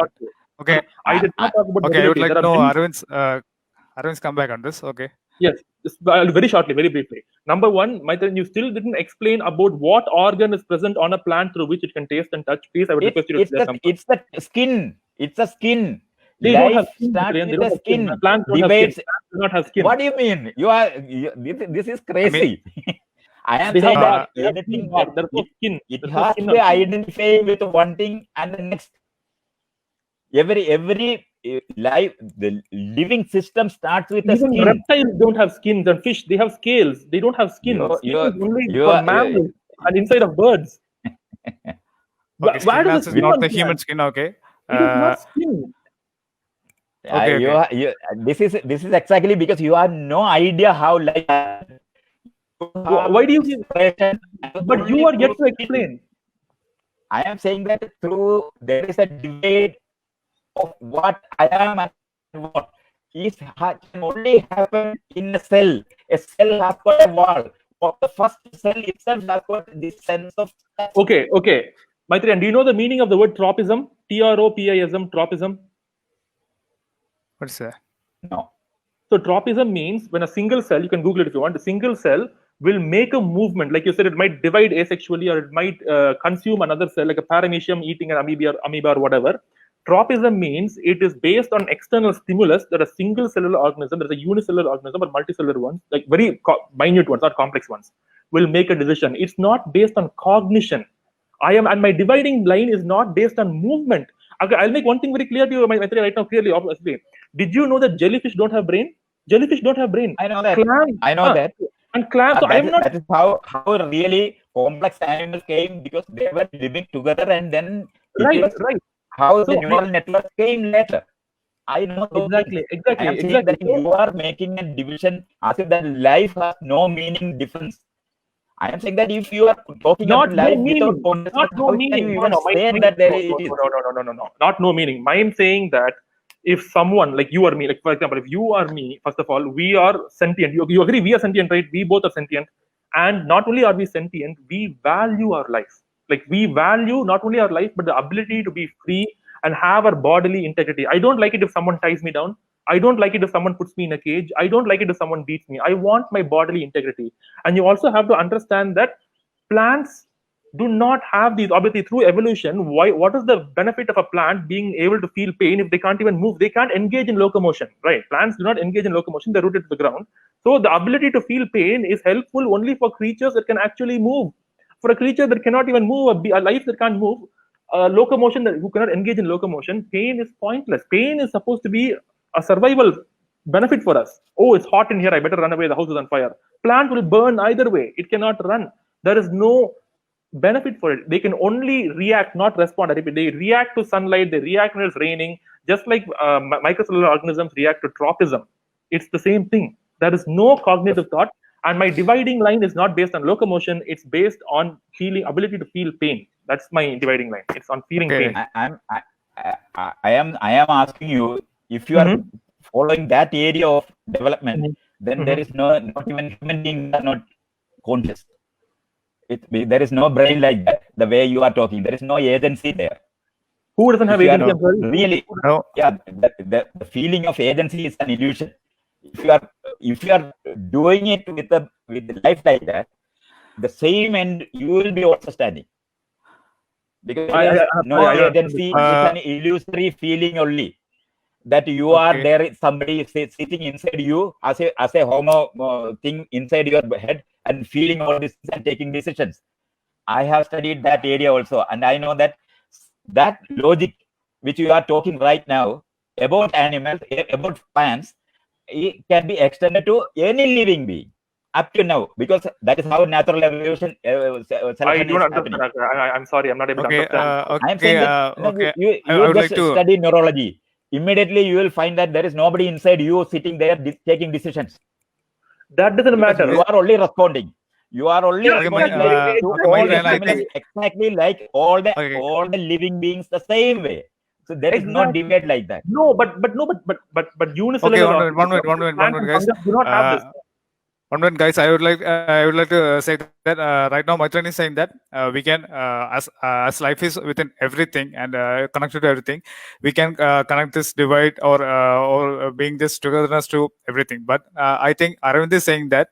Okay. I did not talk about mobility. I would like to know Arvind's comeback on this. Okay. Yes, very shortly, very briefly. Number one, Maitreyan, you still didn't explain about what organ is present on a plant through which it can taste and touch. Please, I would request you to explain something. It's the skin. It's a skin. They Life don't have skin. Starts with the skin. Plants don't have skin. Plants do not have skin. What do you mean? This is crazy. I am saying that anything it has to be identified with one thing and the next. Every life, the living system starts with a skin. Even reptiles don't have skins, and fish, they have scales. They don't have skins. Only for mammals and inside of birds. Why does the skin not the human skin? Okay. It is not skin. This is exactly because you have no idea how life. Why do you? But you are yet to explain. I am saying that there is a debate of what I am and what can only happen in a cell. A cell has got a wall. The first cell itself has got this sense of. Okay. Maitreyan, do you know the meaning of the word tropism? Tropism, tropism. What's that? No. So tropism means when a single cell, you can Google it if you want, a single cell will make a movement. Like you said, it might divide asexually, or it might consume another cell, like a paramecium eating an amoeba or whatever. Tropism means it is based on external stimulus that a single cellular organism, there's a unicellular organism or multicellular ones, like very minute ones, not complex ones, will make a decision. It's not based on cognition. And my dividing line is not based on movement. Okay, I'll make one thing very clear to you, Maitreya, right now, clearly, obviously. Did you know that jellyfish don't have brain? Jellyfish don't have brain. I know that. That. And clams. So that is how really complex animals came, because they were living together, and then right. How the neural network came later. I know exactly. That you are making a division as if that life has no meaning difference. I am saying that if you are talking about life without consciousness, not no meaning. No, not no meaning. I am saying that if someone like you or me, like for example, if you or me, first of all, we are sentient. You agree? We are sentient, right? We both are sentient. And not only are we sentient, we value our life. Like we value not only our life, but the ability to be free and have our bodily integrity. I don't like it if someone ties me down. I don't like it if someone puts me in a cage. I don't like it if someone beats me. I want my bodily integrity. And you also have to understand that plants do not have these. Obviously, through evolution, what is the benefit of a plant being able to feel pain if they can't even move? They can't engage in locomotion, right? Plants do not engage in locomotion. They're rooted to the ground. So the ability to feel pain is helpful only for creatures that can actually move. For a creature that cannot even move, a life that can't move, locomotion who cannot engage in locomotion, pain is pointless. Pain is supposed to be a survival benefit for us. Oh, it's hot in here. I better run away. The house is on fire. Plant will burn either way. It cannot run. There is no benefit for it. They can only react, not respond. They react to sunlight. They react when it's raining. Just like microcellular organisms react to tropism, it's the same thing. There is no cognitive thought, and my dividing line is not based on locomotion. It's based on ability to feel pain. That's my dividing line. It's on feeling pain. I am asking you, if you are following that area of development, then there is not even human beings are not conscious. There is no brain like that. The way you are talking, there is no agency there. Who doesn't have agency? Really? No. Yeah, the feeling of agency is an illusion. If you are doing it with life like that, the same end you will be also standing. Because no agency is an illusory feeling only. That you are there, somebody is sitting inside you as a homo thing inside your head and feeling all this and taking decisions. I have studied that area also, and I know that logic which you are talking right now about animals, about plants, it can be extended to any living being up to now, because that is how natural evolution I don't understand. I'm sorry, I'm not able to understand. I'm saying that you just study neurology. Immediately you will find that there is nobody inside you sitting there taking decisions. That doesn't matter. You are only responding. You are only responding exactly like all the living beings the same way. So there is no debate like that. No, but unicellular. One minute, guys. Do not have this. One minute, guys. I would like to say that right now Maitreyan is saying that we can, as life is within everything and connected to everything, we can connect this divide or being this togetherness to everything. But I think Aravind is saying that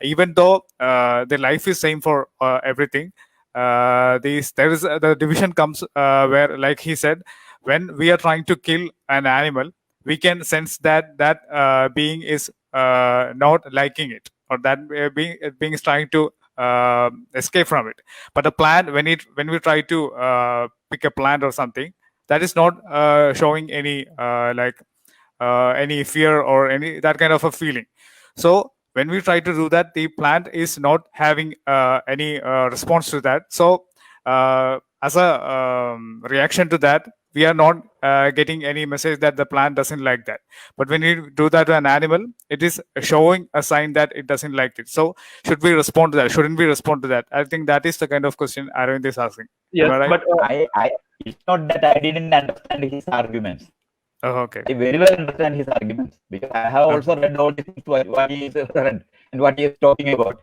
even though the life is same for everything, the division comes where, like he said, when we are trying to kill an animal, we can sense that being is not liking it, or that being is trying to escape from it. But a plant, when we try to pick a plant or something, that is not showing any any fear or any that kind of a feeling. So when we try to do that, the plant is not having any response to that. So as a reaction to that, we are not getting any message that the plant doesn't like that. But when you do that to an animal, it is showing a sign that it doesn't like it. So should we respond to that? Shouldn't we respond to that? I think that is the kind of question Aravind is asking. Yes, right? but it's not that I didn't understand his arguments. Oh, okay. I very well understand his arguments, because I have also read all the things what he is read and what he is talking about.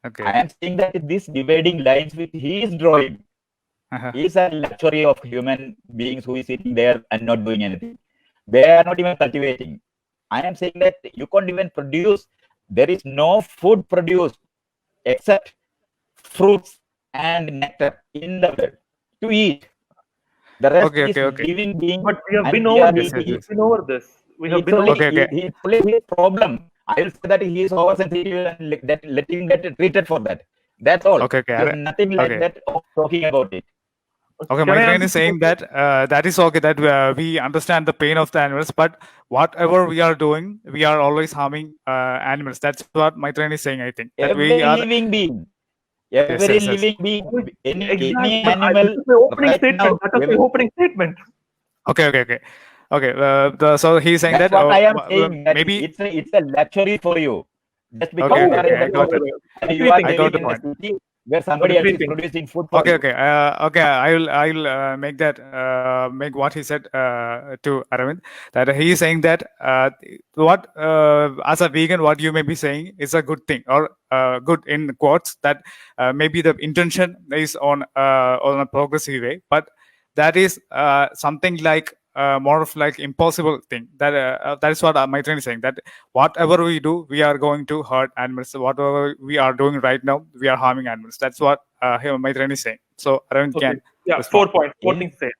Okay. I am saying that these dividing lines which he is drawing is a luxury of human beings who is sitting there and not doing anything. They are not even cultivating. I am saying that you can't even produce. There is no food produced except fruits and nectar in the world to eat. The rest is living being. But we have been over this. We have been over this. He plays his problem. I will say that he is oversensitive and letting get treated for that. That's all. There's nothing like that of talking about it. Okay, Maitreyan is saying that that is okay, that we understand the pain of the animals, but whatever we are doing, we are always harming animals. That's what Maitreyan is saying, I think. That every living being. Every living being. Any animal. That was the opening statement. Okay. So he's saying that's that. What I am saying. That maybe it's a luxury for you. Just because I got the point. Where somebody else is producing food for you. Okay. I'll make that make what he said to Aravind, that he is saying that what as a vegan, what you may be saying is a good thing, or good in quotes, that maybe the intention is on a progressive way, but that is something like more of like impossible thing. That is what Maitreyan is saying, that whatever we do, we are going to hurt animals. Whatever we are doing right now, we are harming animals. That's what Maitreyan is saying. So Aravind can. Yeah, respond. 4 points. 4 things say.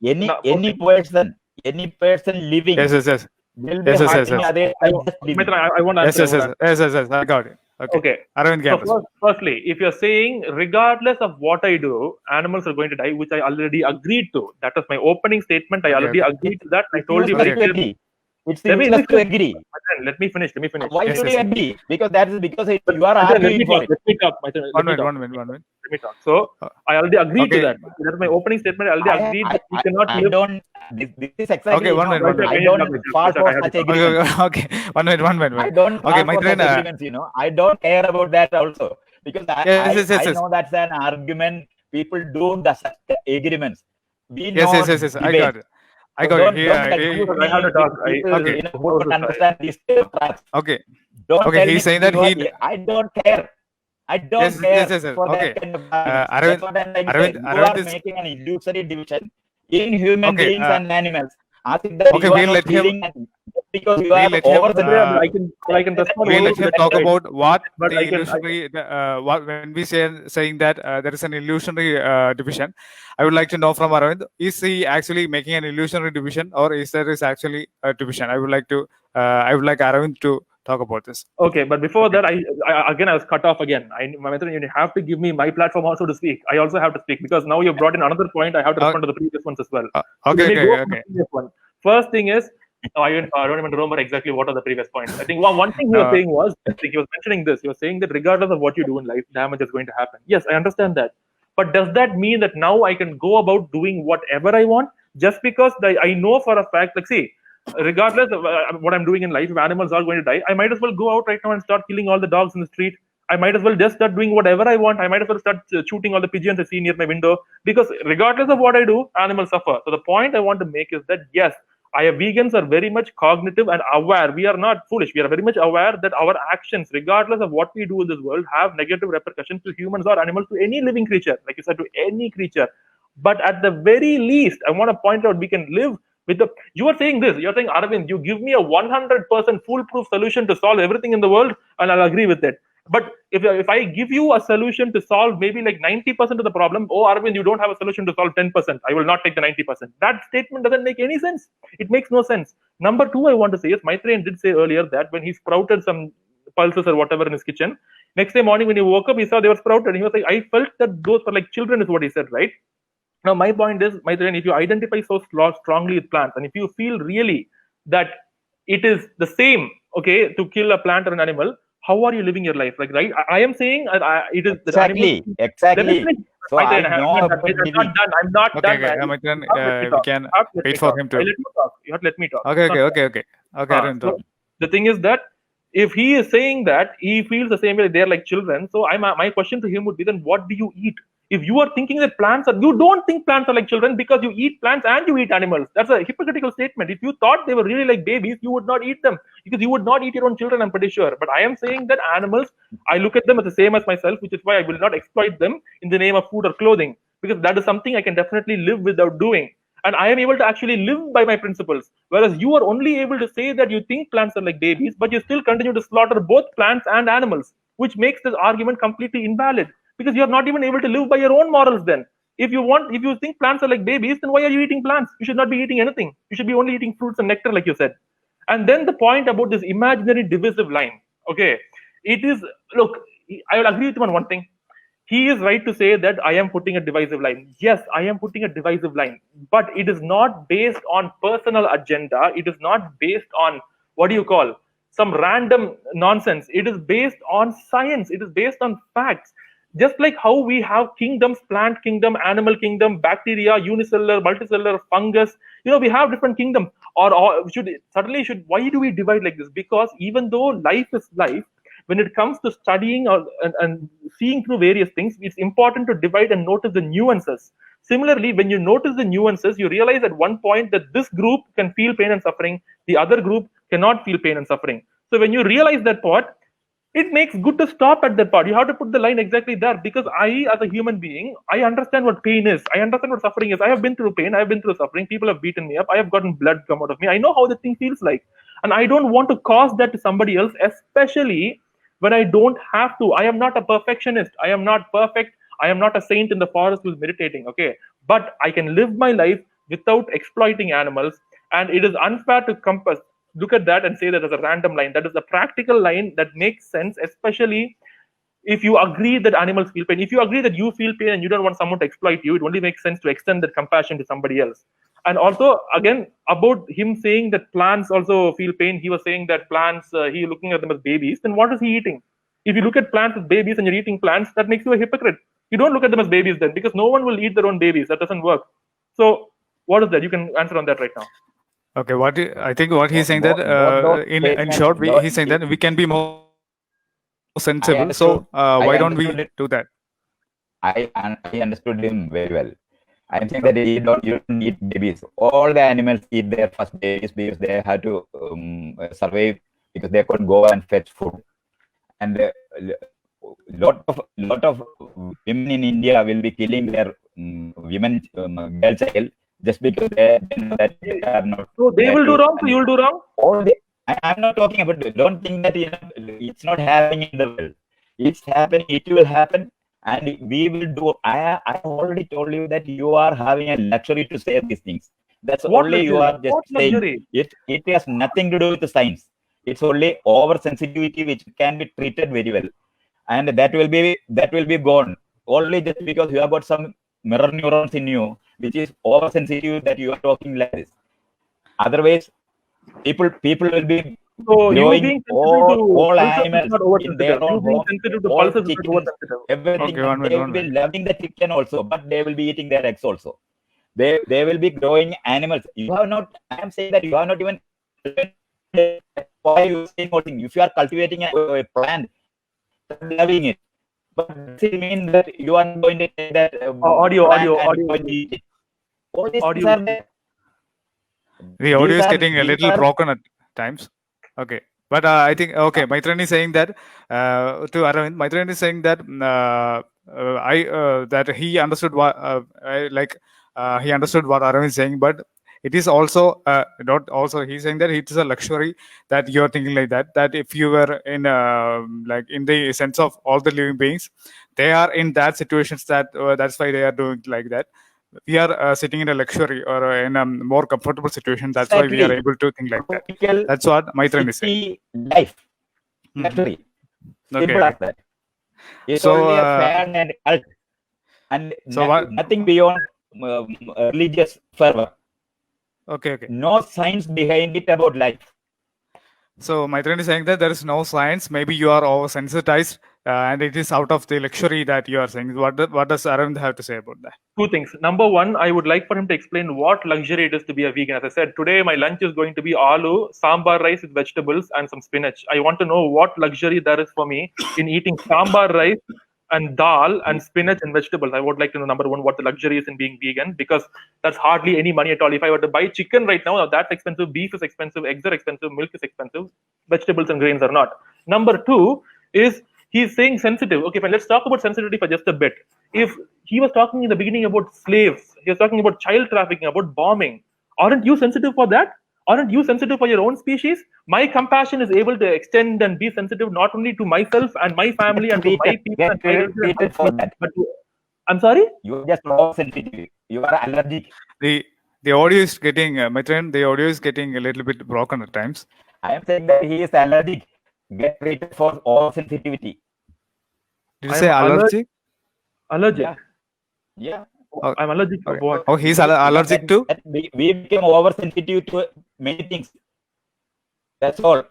Any person living. Yes. Will be harming others. I want to answer. Yes. I got it. Okay. Aravind can. So firstly, if you're saying regardless of what I do, animals are going to die, which I already agreed to. That was my opening statement. I already agreed to that. I told you very clearly. It's Let me useless to agree. Let me finish. Why Yes, should yes, you yes. agree? Because you are Let arguing me for talk. it. Let me talk. Let me talk. So I already agreed to Okay. that. That's my opening statement. I already agreed that we cannot I live. don't. This is exactly. Okay, one minute. I don't fall for such agreements. Okay. One minute. I don't Okay, fall for Maitreyan, such agreements. I don't care about that also, because Yes. I know that's an argument. People do the such agreements. We know Yes. I got it. I got don't, it. Don't I have to talk. people, Okay. who don't understand these traps. Okay. Don't Okay, tell he's me saying that I don't care. I don't care Yes. for Okay. that kind of arguments. Arvind- That's what I'm trying to say. Arvind You are is making an illusory division in human Okay, beings and animals. As if that okay, you are we'll not let him- feeling, and just because you we'll are let him, over I can respond. we'll only let to him that talk side. about what But the I can- illusionary, what when we saying that there is an illusionary division. I would like to know from Aravind, is he actually making an illusionary division, or is there is actually a division? I would like Aravind to talk about this. Okay, but before that, I was cut off again. Maitreya, you have to give me my platform also to speak. I also have to speak because now you brought in another point. I have to respond to the previous ones as well. So let me go on to the previous one. First thing is, I don't even remember exactly what are the previous points. I think one thing he was saying was, he was mentioning this. He was saying that regardless of what you do in life, damage is going to happen. Yes, I understand that. But does that mean that now I can go about doing whatever I want just because I know for a fact, like, see, regardless of what I'm doing in life, if animals are going to die, I might as well go out right now and start killing all the dogs in the street. I might as well just start doing whatever I want. I might as well start shooting all the pigeons I see near my window, because regardless of what I do, animals suffer. So the point I want to make is that yes, vegans are very much cognitive and aware. We are not foolish. We are very much aware that our actions, regardless of what we do in this world, have negative repercussions to humans or animals, to any living creature, like you said, to any creature. But at the very least, I want to point out we can live with the. You are saying this. You're saying, Arvind, you give me a 100% foolproof solution to solve everything in the world, and I'll agree with it. But if I give you a solution to solve maybe like 90% of the problem, oh, Arvind, you don't have a solution to solve 10%. I will not take the 90%. That statement doesn't make any sense. It makes no sense. Number two, I want to say is, Maitreyan did say earlier that when he sprouted some pulses or whatever in his kitchen, next day morning when he woke up, he saw they were sprouted. He was like, I felt that those were like children, is what he said, right? Now, my point is, Maitreyan, if you identify so strongly with plants, and if you feel really that it is the same, okay, to kill a plant or an animal, how are you living your life? Like, right? I am saying it is exactly. So I'm not Okay, done. okay. Maitreyan, we can wait for him to. Let me talk. You have to let me talk. Okay. So the thing is that if he is saying that he feels the same way, they're like children. So my question to him would be, then what do you eat? If you are thinking that you don't think plants are like children because you eat plants and you eat animals. That's a hypocritical statement. If you thought they were really like babies, you would not eat them, because you would not eat your own children, I'm pretty sure. But I am saying that animals, I look at them as the same as myself, which is why I will not exploit them in the name of food or clothing, because that is something I can definitely live without doing. And I am able to actually live by my principles. Whereas you are only able to say that you think plants are like babies, but you still continue to slaughter both plants and animals, which makes this argument completely invalid, because you are not even able to live by your own morals then. If you think plants are like babies, then why are you eating plants? You should not be eating anything. You should be only eating fruits and nectar, like you said. And then the point about this imaginary divisive line. Okay, it is, look, I will agree with him on one thing. He is right to say that I am putting a divisive line. Yes, I am putting a divisive line, but it is not based on personal agenda. It is not based on, what do you call, some random nonsense. It is based on science. It is based on facts. Just like how we have kingdoms, plant kingdom, animal kingdom, bacteria, unicellular, multicellular, fungus, we have different kingdoms. Or why do we divide like this? Because even though life is life, when it comes to studying and seeing through various things, it's important to divide and notice the nuances. Similarly, when you notice the nuances, you realize at one point that this group can feel pain and suffering, the other group cannot feel pain and suffering. So when you realize that part, it makes good to stop at that part. You have to put the line exactly there, because I, as a human being, I understand what pain is. I understand what suffering is. I have been through pain. I have been through suffering. People have beaten me up. I have gotten blood come out of me. I know how the thing feels like. And I don't want to cause that to somebody else, especially when I don't have to. I am not a perfectionist. I am not perfect. I am not a saint in the forest who's meditating. Okay. But I can live my life without exploiting animals. And it is unfair to look at that and say that as a random line. That is a practical line that makes sense, especially if you agree that animals feel pain. If you agree that you feel pain and you don't want someone to exploit you, it only makes sense to extend that compassion to somebody else. And also, again, about him saying that plants also feel pain, he was saying that plants, he looking at them as babies. Then what is he eating? If you look at plants as babies and you're eating plants, that makes you a hypocrite. You don't look at them as babies then, because no one will eat their own babies. That doesn't work. So, what is that? You can answer on that right now. Okay, I think what he's saying that in short, he's saying that we can be more sensible. So why don't we do that? I understood him very well. I'm saying that you don't eat babies. All the animals eat their first babies because they have to survive, because they couldn't go and fetch food. And lot of women in India will be killing their girl child just because they know that they are not. So they will do wrong, so you will do wrong? I'm not talking about, don't think that it's not happening in the world. It's happening, it will happen, and we will do. I already told you that you are having a luxury to say these things. That's What only luxury? you are just What saying. luxury? It has nothing to do with the science. It's only oversensitivity which can be treated very well, and that will be gone only just because you have got some mirror neurons in you, which is oversensitive, that you are talking like this. Otherwise, people will be so growing you being all sensitive animals to in their you own being home, sensitive to all pulses is not chickens, oversensitive. everything. Okay, one they will minute. be loving the chicken also, but they will be eating their eggs also. They will be growing animals. You have not. I am saying that you have not even. Why you saying all things? If you are cultivating a plant, loving it, but does it mean that you are going to take that Audio. going to eat it? All these things are there. The audio These is are- getting a these little are- broken at times. Okay. But I think, okay, Maitreyan is saying that to Aravind, Maitreyan is saying that that he understood what he understood what Aravind is saying, but it is also not also he's saying that it is a luxury that you're thinking like that. That if you were in like in the sense of all the living beings, they are in that situations that that's why they are doing like that. We are sitting in a luxury or in a more comfortable situation. That's why we are able to think like that. Typical That's what Maitreyan is saying. city life. Luxury. Simple Okay. as that. It's So, only a fad and cult, and So what- nothing beyond religious fervor. Okay. No science behind it about life. So Maitreyan is saying that there is no science. Maybe you are oversensitized, and it is out of the luxury that you are saying. What does Aravind have to say about that? Two things. Number one, I would like for him to explain what luxury it is to be a vegan. As I said, today my lunch is going to be aloo, sambar rice with vegetables and some spinach. I want to know what luxury there is for me in eating sambar rice and dal and spinach and vegetables. I would like to know, number one, what the luxury is in being vegan, because that's hardly any money at all. If I were to buy chicken right now, that's expensive, beef is expensive, eggs are expensive, milk is expensive, vegetables and grains are not. Number two is he's saying sensitive. Okay, fine, let's talk about sensitivity for just a bit. If he was talking in the beginning about slaves, he was talking about child trafficking, about bombing, aren't you sensitive for that? Aren't you sensitive for your own species? My compassion is able to extend and be sensitive not only to myself and my family and to my people and my treated for that. but I'm sorry? You are just oversensitive. You are allergic. The audio is getting Maitreyan, the audio is getting a little bit broken at times. I am saying that he is allergic. Get treated for oversensitivity. Did you say allergic? Allergic. Yeah. Oh, I'm allergic to okay. what? Oh, he's allergic to? We became oversensitive to many things. That's all.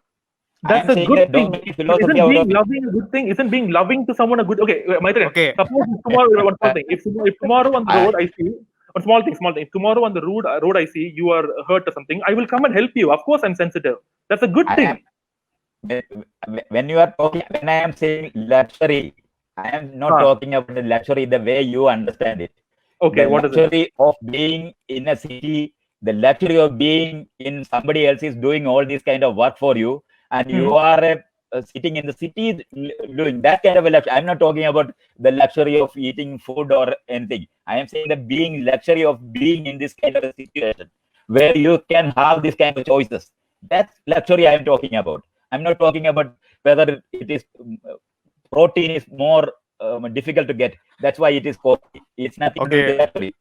That's a good thing. Isn't being loving a good thing? Isn't being loving to someone a good? Okay, Maitreya. Okay. Suppose tomorrow, one small thing. If tomorrow on the road I see one small thing. If tomorrow on the road I see you are hurt or something, I will come and help you. Of course, I'm sensitive. That's a good thing. When you are talking, when I am saying luxury, I am not talking about the luxury the way you understand it. Okay, the what is it? luxury of being in a city, the luxury of being in somebody else is doing all this kind of work for you, and you are sitting in the city doing that kind of a luxury. I'm not talking about the luxury of eating food or anything. I am saying the being luxury of being in this kind of a situation where you can have this kind of choices. That's luxury I am talking about. I'm not talking about whether it is protein is more difficult to get. That's why it is costly. It's nothing to do with luxury.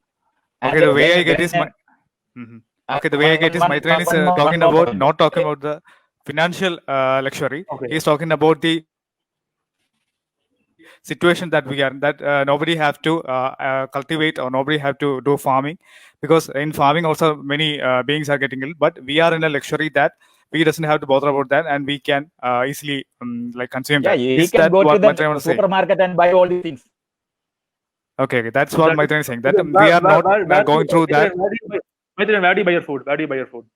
Okay, the way I get is okay, the way I get is Maitreyan is talking about not talking about the financial luxury. Okay. He's talking about the situation that we are in, that nobody have to cultivate or nobody have to do farming, because in farming also many beings are getting ill, but we are in a luxury that we doesn't have to bother about that, and we can easily like consume Yeah, that. he Is can that go to what the Maitreya was saying? supermarket and buy all these things. Okay, that's what Maitreya is saying. That Okay, we are not going through that. Maitreya, where do you buy your food? Where do you buy your food?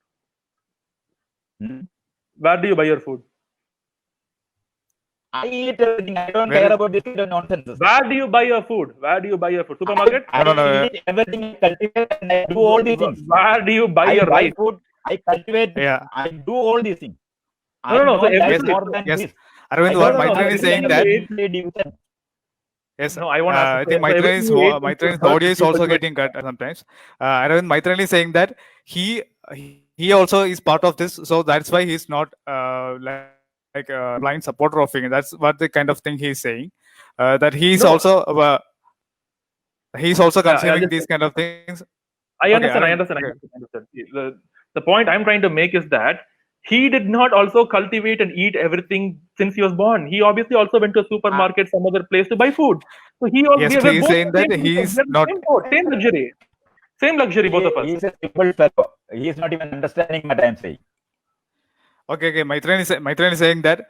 Where do you buy your food? I eat everything. I don't Where care is- about this kind of nonsense. Where do you buy your food? Where do you buy your food? Supermarket? I No. eat everything, I cultivate, and I do all these things. Where do you buy I your buy rice? food, I cultivate, Yeah. I do all these things. No, I no, so know life everything- more than Yes. this. Arvind, I what don't know Maitreya how is to saying do that. division. Yes, No, I want to ask. I think so Maitreya's everything you ate Maitreya's hurt audio is people also to getting cut sometimes. Aravind, Maitreya is saying that he also is part of this, so that's why he's not like a blind supporter of it. That's what the kind of thing he's saying. That he's No. also consuming just- these kind of things. I understand. Arvind, I understand. okay. I understand. The point I'm trying to make is that he did not also cultivate and eat everything since he was born. He obviously also went to a supermarket, some other place to buy food. So he also Yes, he's saying that he's not. same luxury. Same luxury, both of us. He's a simple fellow. He's not even understanding what I'm saying. Okay. Maitreya is saying that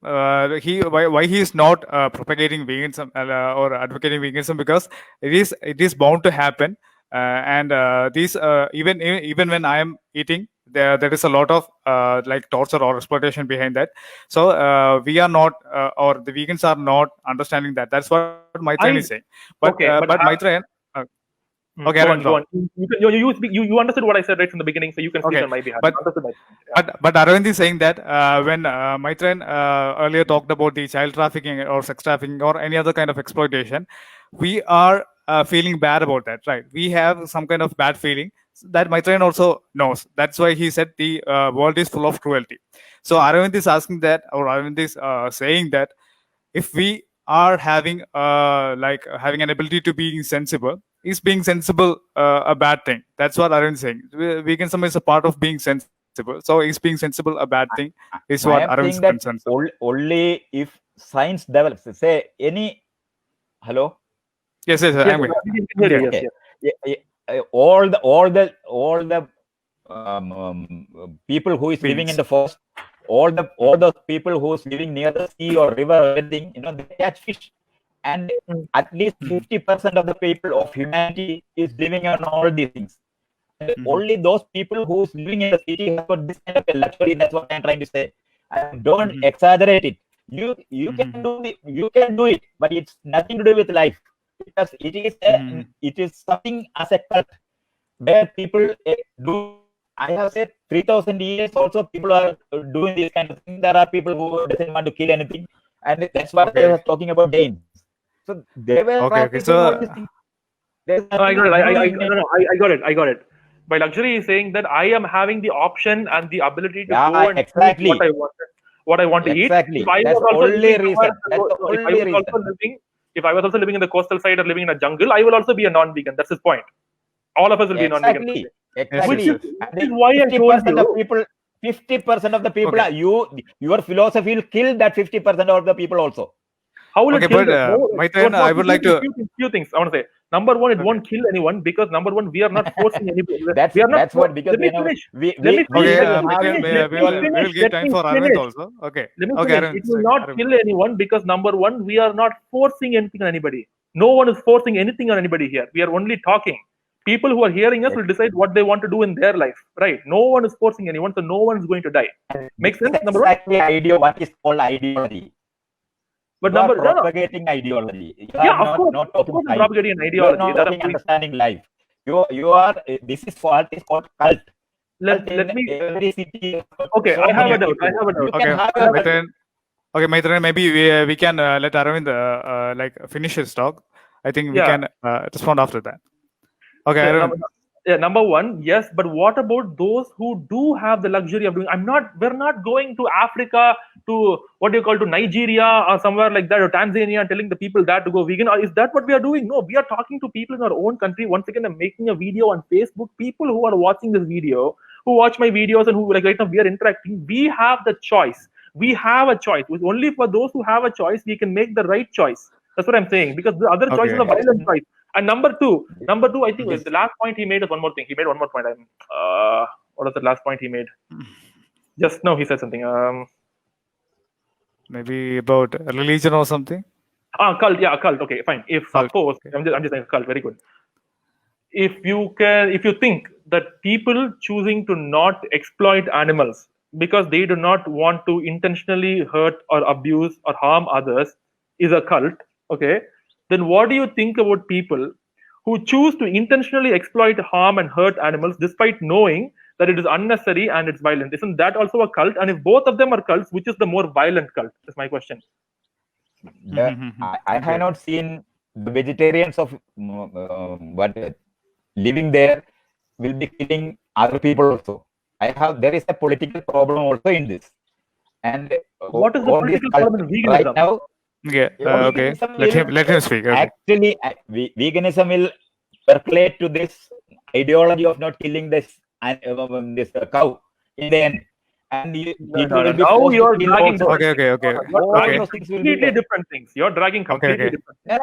why he is not propagating veganism or advocating veganism, because it is bound to happen, and these even when I am eating, there is a lot of like torture or exploitation behind that. So we are not or the vegans are not understanding that. That's what Maitreya is saying. But Okay, but Maitreya. Okay, go Arvind, on. You understood what I said right from the beginning, so you can speak Okay, on my behalf. but- Understood that. But Aravind is saying that when Maitreyan earlier talked about the child trafficking or sex trafficking or any other kind of exploitation, we are feeling bad about that, right? We have some kind of bad feeling that Maitreyan also knows. That's why he said the world is full of cruelty. So Aravind is asking that, or Aravind is saying that if we are having having an ability to be sensible, is being sensible a bad thing? That's what Arvind is saying. Veganism is a part of being sensible. So is being sensible a bad thing? Is what I am Arvind's saying that concerns. only if science develops, say any. Hello. Yes, I'm with. Okay. All the people who is living in the forest, all those people who is living near the sea or river or anything, they catch fish, and at least 50% of the people of humanity is living on all these things. And only those people who is living in the city have got this kind of a luxury. That's what I'm trying to say. Don't exaggerate it. You can do it, but it's nothing to do with life, because it is something as a cult where people do. I have said 3,000 years also people are doing this kind of thing. There are people who doesn't want to kill anything, and that's what they were talking about Jains. So they were practicing all these things. I got it. By luxury is saying that I am having the option and the ability to go and exactly eat what I want to eat. Exactly. If I That's was also only living reason. somewhere- That's the if I only was also reason. if I was also living in the coastal side or living in a jungle, I will also be a non-vegan. That's his point. All of us will be non-vegan. Exactly. Which is why I told 50% you. of people. 50% of the people Okay. are your philosophy will kill that 50% of the people also. How will Okay, it kill but, them? Maitreyan, I would like to- few things. I want to say. Number one, it won't kill anyone because number one, we are not forcing anybody. That's what, because Let me we know finish. we Let me Okay, finish. Maitreyan, Let we me will finish. give time for Arvind finish. also. Okay. Let me Okay, finish. Arvind. It will sorry, not Arvind. kill anyone because number one, we are not forcing anything on anybody. No one is forcing anything on anybody here. We are only talking. People who are hearing us will decide what they want to do in their life, right? No one is forcing anyone, so no one is going to die. Make sense? Number one. Exactly idea. What is called ideology? But You are number no, no. propagating ideology. You Yeah, are of course. not Of talking course, I'm science. propagating an You are ideology. not That talking I'm understanding life. You are. This is what is called cult. let In me. every city. Okay, so I have many a doubt. people. I have a doubt. You can Okay, have your Maitreyan. Okay, Maitreyan, maybe we can let Aravind finish his talk. I think we Yeah. can respond after that. Okay, Yeah, Aravind. number one, yes, but what about those who do have the luxury of doing? We're not going to Africa, to what do you call, to Nigeria or somewhere like that, or Tanzania, and telling the people that to go vegan. Or is that what we are doing? No, we are talking to people in our own country. Once again, I'm making a video on Facebook. People who are watching this video, who watch my videos, and who like right now we are interacting. We have the choice. We have a choice. Only for those who have a choice, we can make the right choice. That's what I'm saying. Because the other choice is a violent choice. And number two, I think the last point he made is one more thing. He made one more point. What was the last point he made? Just now he said something. Maybe about religion or something. Cult. Yeah, cult. Okay, fine. If suppose I'm just saying cult. Very good. If you think that people choosing to not exploit animals because they do not want to intentionally hurt or abuse or harm others is a cult, okay, then what do you think about people who choose to intentionally exploit, harm, and hurt animals despite knowing that it is unnecessary and it's violent? Isn't that also a cult? And if both of them are cults, which is the more violent cult? Is my question. I have not seen the vegetarians of living there will be killing other people also. There is a political problem also in this. And what is the political problem in veganism? Right now, okay. Let him speak. Okay. Actually, veganism will percolate to this ideology of not killing this cow in the end. And now you're dragging. Okay. Completely different things. You're dragging completely different things.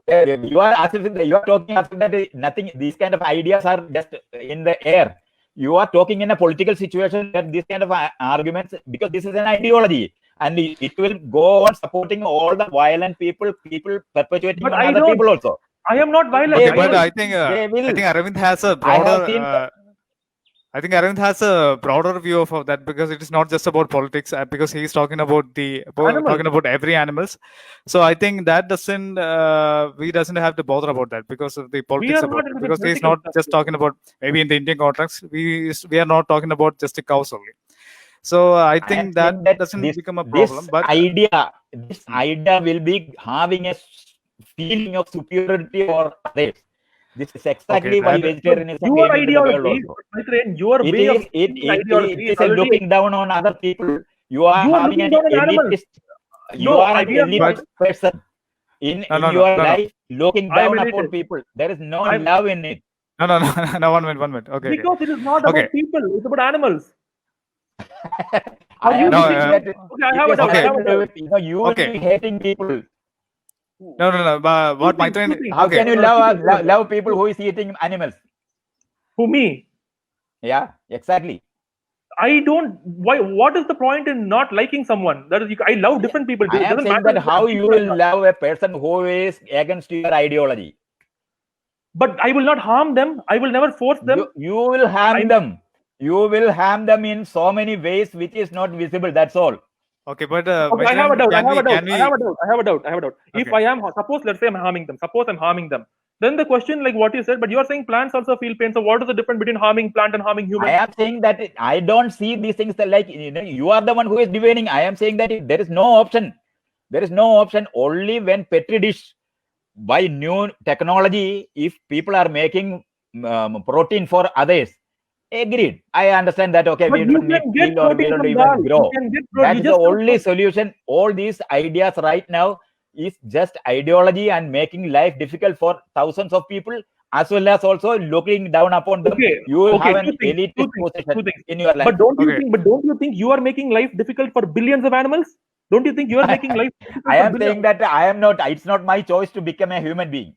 No. You are talking as that nothing. These kind of ideas are just in the air. You are talking in a political situation that this kind of arguments, because this is an ideology, and it will go on supporting all the violent people perpetuating on other people also. I am not violent. Okay, but I think Aravind has a broader. I think Aravind has a broader view of that, because it is not just about politics, because he is talking about every animals. So I think that we doesn't have to bother about that because of the politics because he is not just talking about, maybe in the Indian context, we are not talking about just the cows only. So I think that doesn't become a problem. But this idea will be having a feeling of superiority or others. This is exactly why vegetarianism. Your ideology, your way of ideology is looking down on other people. You are having an elitist. You are an elitist person in your life, looking down upon people. There is no love in it. No. 1 minute. Okay. Because it is not about people; it's about animals. I have a doubt. You will be hating people. No. What Maitreyan? How can you love people who is eating animals? Who, me? Yeah, exactly. I don't. Why? What is the point in not liking someone? That is, I love different people. I am saying that how you will love a person who is against your ideology. But I will not harm them. I will never force them. You will harm them. You will harm them in so many ways which is not visible. That's all. Okay, but I have a doubt. I have a doubt. Okay. If I am, suppose, let's say I'm harming them. Then the question, like what you said, but you are saying plants also feel pain. So what is the difference between harming plant and harming human? I am saying that I don't see these things like, you are the one who is debating. I am saying that there is no option. There is no option. Only when petri dish by new technology, if people are making protein for others. Agreed. I understand that. Okay, but we don't need kill or we don't even grow. That is the only solution. All these ideas right now is just ideology and making life difficult for thousands of people, as well as also looking down upon them. You will have an elite position in your life. But don't you think you are making life difficult for billions of animals? Don't you think you are making life difficult I am saying that I am not. It's not my choice to become a human being.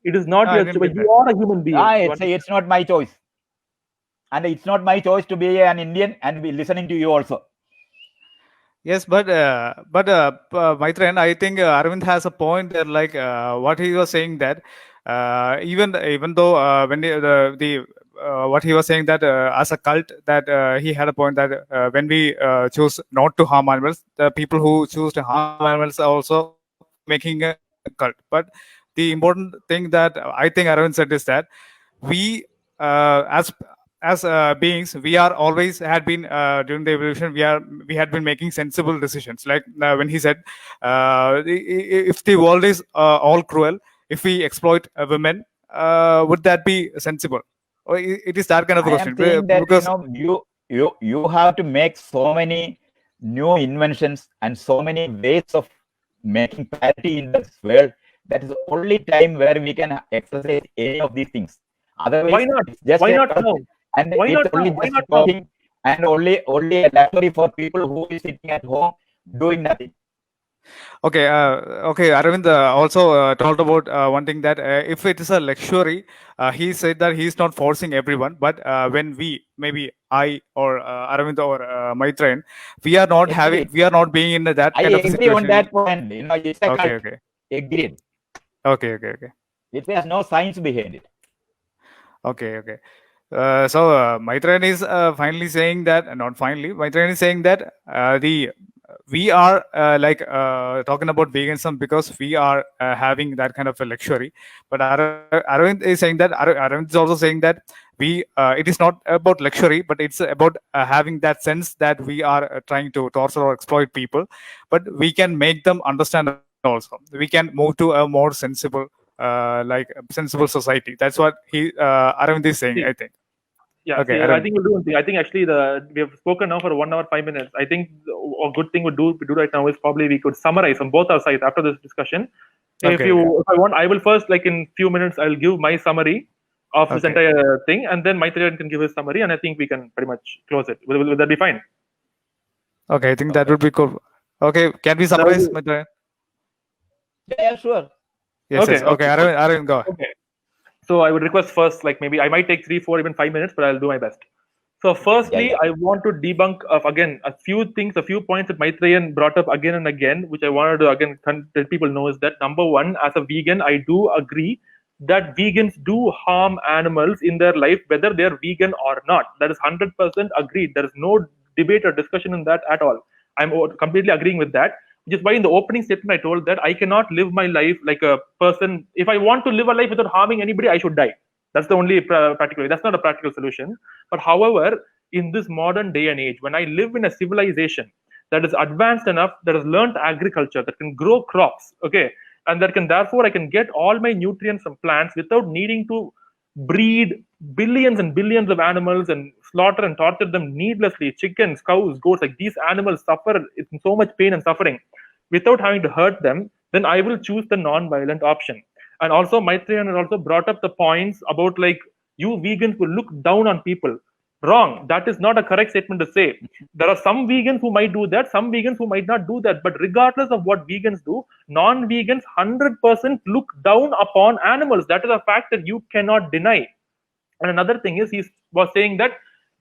It is not your choice. You are a human being. It's not my choice. And it's not my choice to be an Indian and be listening to you also. Yes, but Maitreyan, I think Arvind has a point there, like what he was saying that even though when what he was saying that as a cult, that he had a point that when we choose not to harm animals, the people who choose to harm animals are also making a cult. But the important thing that I think Aravind said is that we as beings, we are always had been during the evolution. We had been making sensible decisions. Like when he said, if the world is all cruel, if we exploit women, would that be sensible? Or it is that kind of a question. Because you have to make so many new inventions and so many ways of making parity in this world. That is the only time where we can exercise any of these things. Otherwise, why not? Just why not now? And why it's not only now? just talking and only a luxury for people who is sitting at home doing nothing. Okay, Aravind also told about one thing, that if it is a luxury, he said that he's not forcing everyone, but when we, maybe I or Aravind or Maitreyan, we are not being in that I kind of agree situation. on that point. It's a Okay, cult. okay. Agreed. Okay. It has no science behind it. Okay. So Maitreyan is finally saying that, not finally, Maitreyan is saying that we are talking about veganism because we are having that kind of a luxury. But Aravind is saying that, Aravind is also saying that it is not about luxury, but it's about having that sense that we are trying to torture or exploit people, but we can make them understand also. We can move to a more sensible society. That's what Aravind is saying, I think. Yeah, Okay, I Aravind. think we'll do one thing. I think actually we have spoken now for 1 hour 5 minutes. I think a good thing we do right now is probably we could summarize on both our sides after this discussion. If I want, I will first, like in few minutes, I'll give my summary of this entire thing, and then Maitreya can give his summary, and I think we can pretty much close it. Will that be fine? Okay, I think that would be cool. Okay, can we summarize, Maitreya? Yeah, sure. Yes. Okay, Aravind, go. Okay. So I would request first, like maybe I might take 3, 4, even 5 minutes, but I'll do my best. So firstly, I want to debunk again a few things, a few points that Maitreyan brought up again and again, which I wanted to again let people know is that number one, as a vegan, I do agree that vegans do harm animals in their life, whether they're vegan or not. That is 100% agreed. There is no debate or discussion in that at all. I'm completely agreeing with that. Which is why in the opening statement I told that I cannot live my life like a person. If I want to live a life without harming anybody, I should die. That's the only practical way. That's not a practical solution. But however, in this modern day and age, when I live in a civilization that is advanced enough, that has learned agriculture, that can grow crops, okay, and that can therefore I can get all my nutrients from plants without needing to breed billions and billions of animals and slaughter and torture them needlessly. Chickens, cows, goats, like these animals suffer in so much pain and suffering without having to hurt them, then I will choose the non-violent option. And also Maitreyan has also brought up the points about like you vegans will look down on people. Wrong. That is not a correct statement to say. There are some vegans who might do that, some vegans who might not do that. But regardless of what vegans do, non-vegans 100% look down upon animals. That is a fact that you cannot deny. And another thing is he was saying that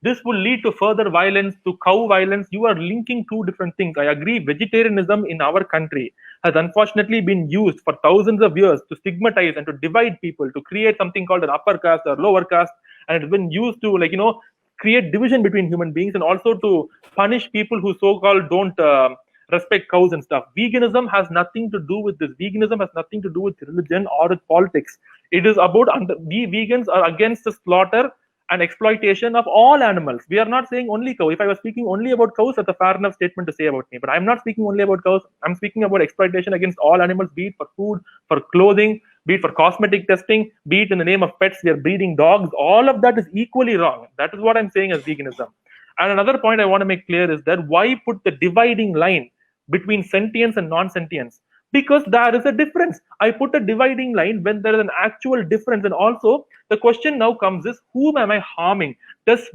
this will lead to further violence, to cow violence. You are linking two different things. I agree. Vegetarianism in our country has unfortunately been used for thousands of years to stigmatize and to divide people, to create something called an upper caste or lower caste. And it's been used to, create division between human beings and also to punish people who so-called don't respect cows and stuff. Veganism has nothing to do with this. Veganism has nothing to do with religion or with politics. It is about we vegans are against the slaughter and exploitation of all animals. We are not saying only cow. If I was speaking only about cows, that's a fair enough statement to say about me. But I'm not speaking only about cows. I'm speaking about exploitation against all animals, be it for food, for clothing, be it for cosmetic testing, be it in the name of pets, we are breeding dogs. All of that is equally wrong. That is what I'm saying as veganism. And another point I want to make clear is that why put the dividing line between sentience and non-sentience? Because there is a difference. I put a dividing line when there is an actual difference. And also the question now comes is, whom am I harming? Does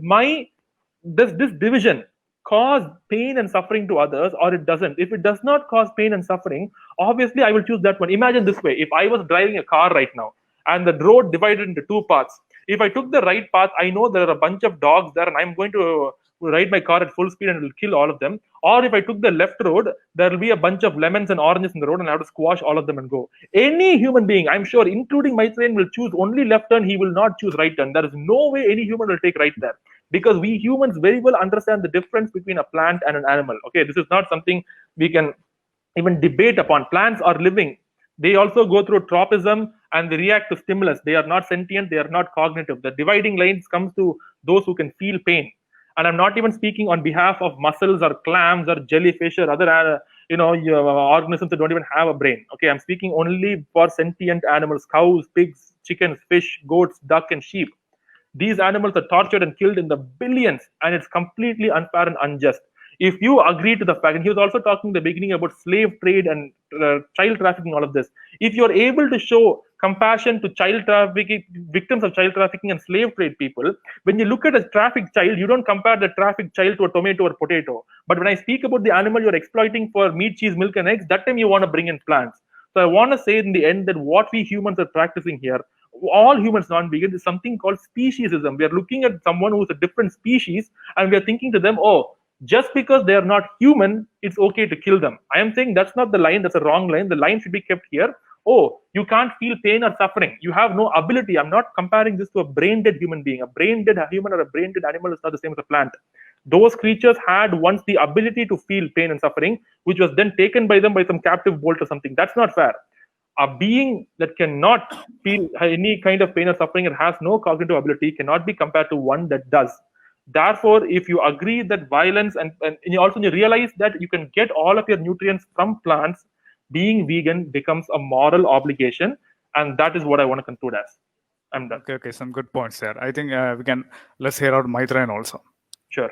this division cause pain and suffering to others, or it doesn't? If it does not cause pain and suffering, obviously I will choose that one. Imagine this way: if I was driving a car right now and the road divided into two paths, if I took the right path, I know there are a bunch of dogs there and I'm going to ride my car at full speed and it will kill all of them. Or if I took the left road, there will be a bunch of lemons and oranges in the road and I have to squash all of them and go. Any human being, I'm sure, including Maitreyan, will choose only left turn. He will not choose right turn. There is no way any human will take right there, because we humans very well understand the difference between a plant and an animal. Okay, this is not something we can even debate upon. Plants are living. They also go through tropism and they react to stimulus. They are not sentient. They are not cognitive. The dividing lines comes to those who can feel pain. And I'm not even speaking on behalf of mussels or clams or jellyfish or other organisms that don't even have a brain. Okay, I'm speaking only for sentient animals: cows, pigs, chickens, fish, goats, duck, and sheep. These animals are tortured and killed in the billions, and it's completely unfair and unjust. If you agree to the fact, and he was also talking in the beginning about slave trade and child trafficking, all of this. If you're able to show compassion to child trafficking, victims of child trafficking and slave trade people, when you look at a trafficked child, you don't compare the trafficked child to a tomato or potato. But when I speak about the animal you're exploiting for meat, cheese, milk, and eggs, that time you want to bring in plants. So I want to say in the end that what we humans are practicing here, all humans, non-vegan, is something called speciesism. We are looking at someone who's a different species, and we are thinking to them, oh, just because they are not human, it's okay to kill them. I am saying that's not the line. That's a wrong line. The line should be kept here. Oh, you can't feel pain or suffering. You have no ability. I'm not comparing this to a brain-dead human being. A brain-dead human or a brain-dead animal is not the same as a plant. Those creatures had once the ability to feel pain and suffering, which was then taken by them by some captive bolt or something. That's not fair. A being that cannot feel any kind of pain or suffering and has no cognitive ability cannot be compared to one that does. Therefore, if you agree that violence and you also realize that you can get all of your nutrients from plants, being vegan becomes a moral obligation, and that is what I want to conclude as. I'm done. Okay, some good points there. I think let's hear out Maitreyan also. Sure.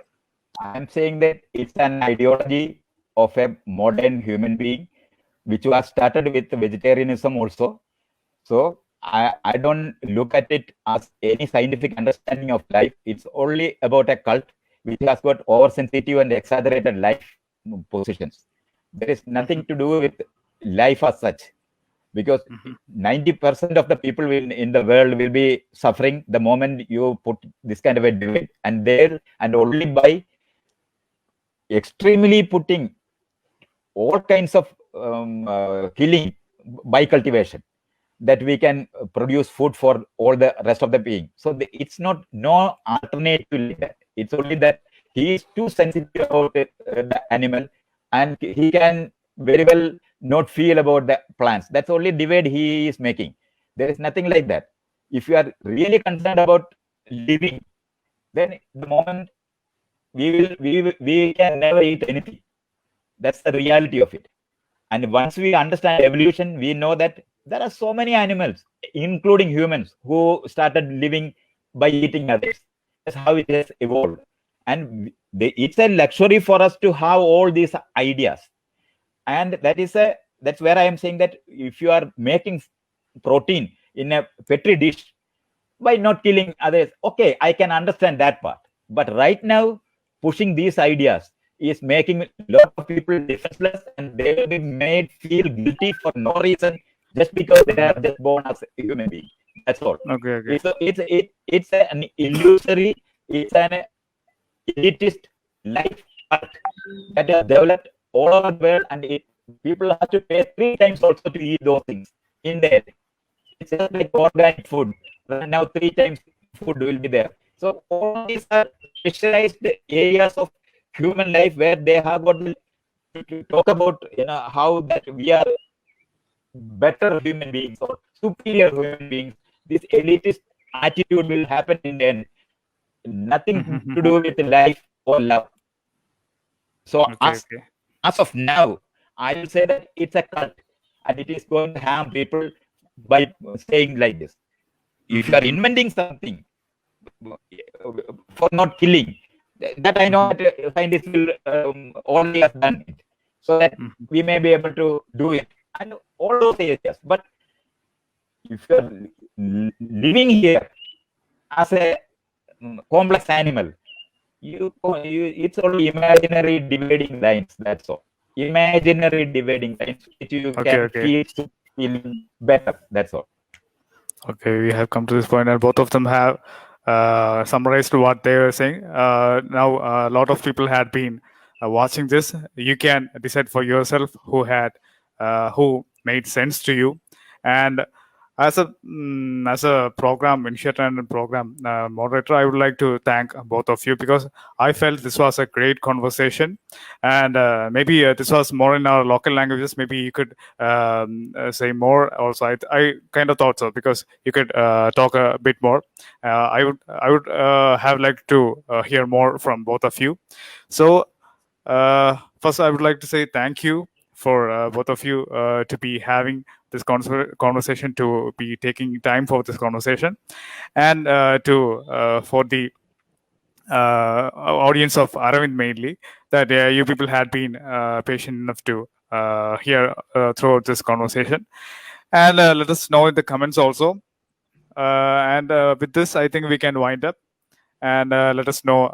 I'm saying that it's an ideology of a modern human being, which was started with vegetarianism also. So I don't look at it as any scientific understanding of life. It's only about a cult which has got oversensitive and exaggerated life positions. There is nothing to do with life as such, because 90% of the people in the world will be suffering the moment you put this kind of a debate, and only by extremely putting all kinds of killing by cultivation, that we can produce food for all the rest of the being. So it's not no alternative like that. It's only that he is too sensitive about the animal, and he can very well not feel about the plants. That's only divide he is making. There is nothing like that. If you are really concerned about living, then the moment we can never eat anything. That's the reality of it. And once we understand evolution, we know that there are so many animals, including humans, who started living by eating others. That's how it has evolved. And it's a luxury for us to have all these ideas. And that's where I am saying that if you are making protein in a petri dish by not killing others, okay, I can understand that part. But right now, pushing these ideas is making a lot of people defenseless, and they will be made feel guilty for no reason, just because they are just born as a human being. That's all. Okay. It's an illusory, it's an elitist life that has developed all over the world, and people have to pay 3 times also to eat those things in there. It's just like organic food. Now 3 times food will be there. So all these are specialized areas of human life where they have got to talk about, how that we are better human beings or superior human beings. This elitist attitude will happen in the end. Nothing to do with life or love. So as of now, I will say that it's a cult, and it is going to harm people by saying like this. If you are inventing something for not killing, that I know that scientists will only have done it, so that we may be able to do it, and all those areas. But if you are living here as a complex animal, it's only imaginary dividing lines. That's all. Imaginary dividing lines which you can feel better. That's all. Okay, we have come to this point, and both of them have summarized what they were saying. Now, a lot of people had been watching this. You can decide for yourself who made sense to you. And as a program initiator and program moderator, I would like to thank both of you, because I felt this was a great conversation, and maybe this was more in our local languages. Maybe you could say more also. I kind of thought so, because you could talk a bit more. I would have liked to hear more from both of you. So first, I would like to say thank you for both of you to be having this conversation, to be taking time for this conversation, and for the audience of Aravind mainly, that you people had been patient enough to here throughout this conversation. And let us know in the comments also. And with this, I think we can wind up. And let us know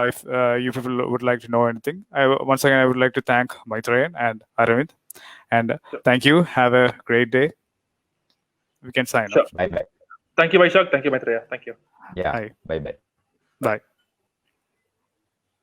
if you people would like to know anything. Once again, I would like to thank Maitreyan and Aravind. And thank you. Have a great day. We can sign off. Bye bye. Thank you, Vaishak. Thank you, Maitreya. Thank you. Yeah. Bye. Bye bye. Bye.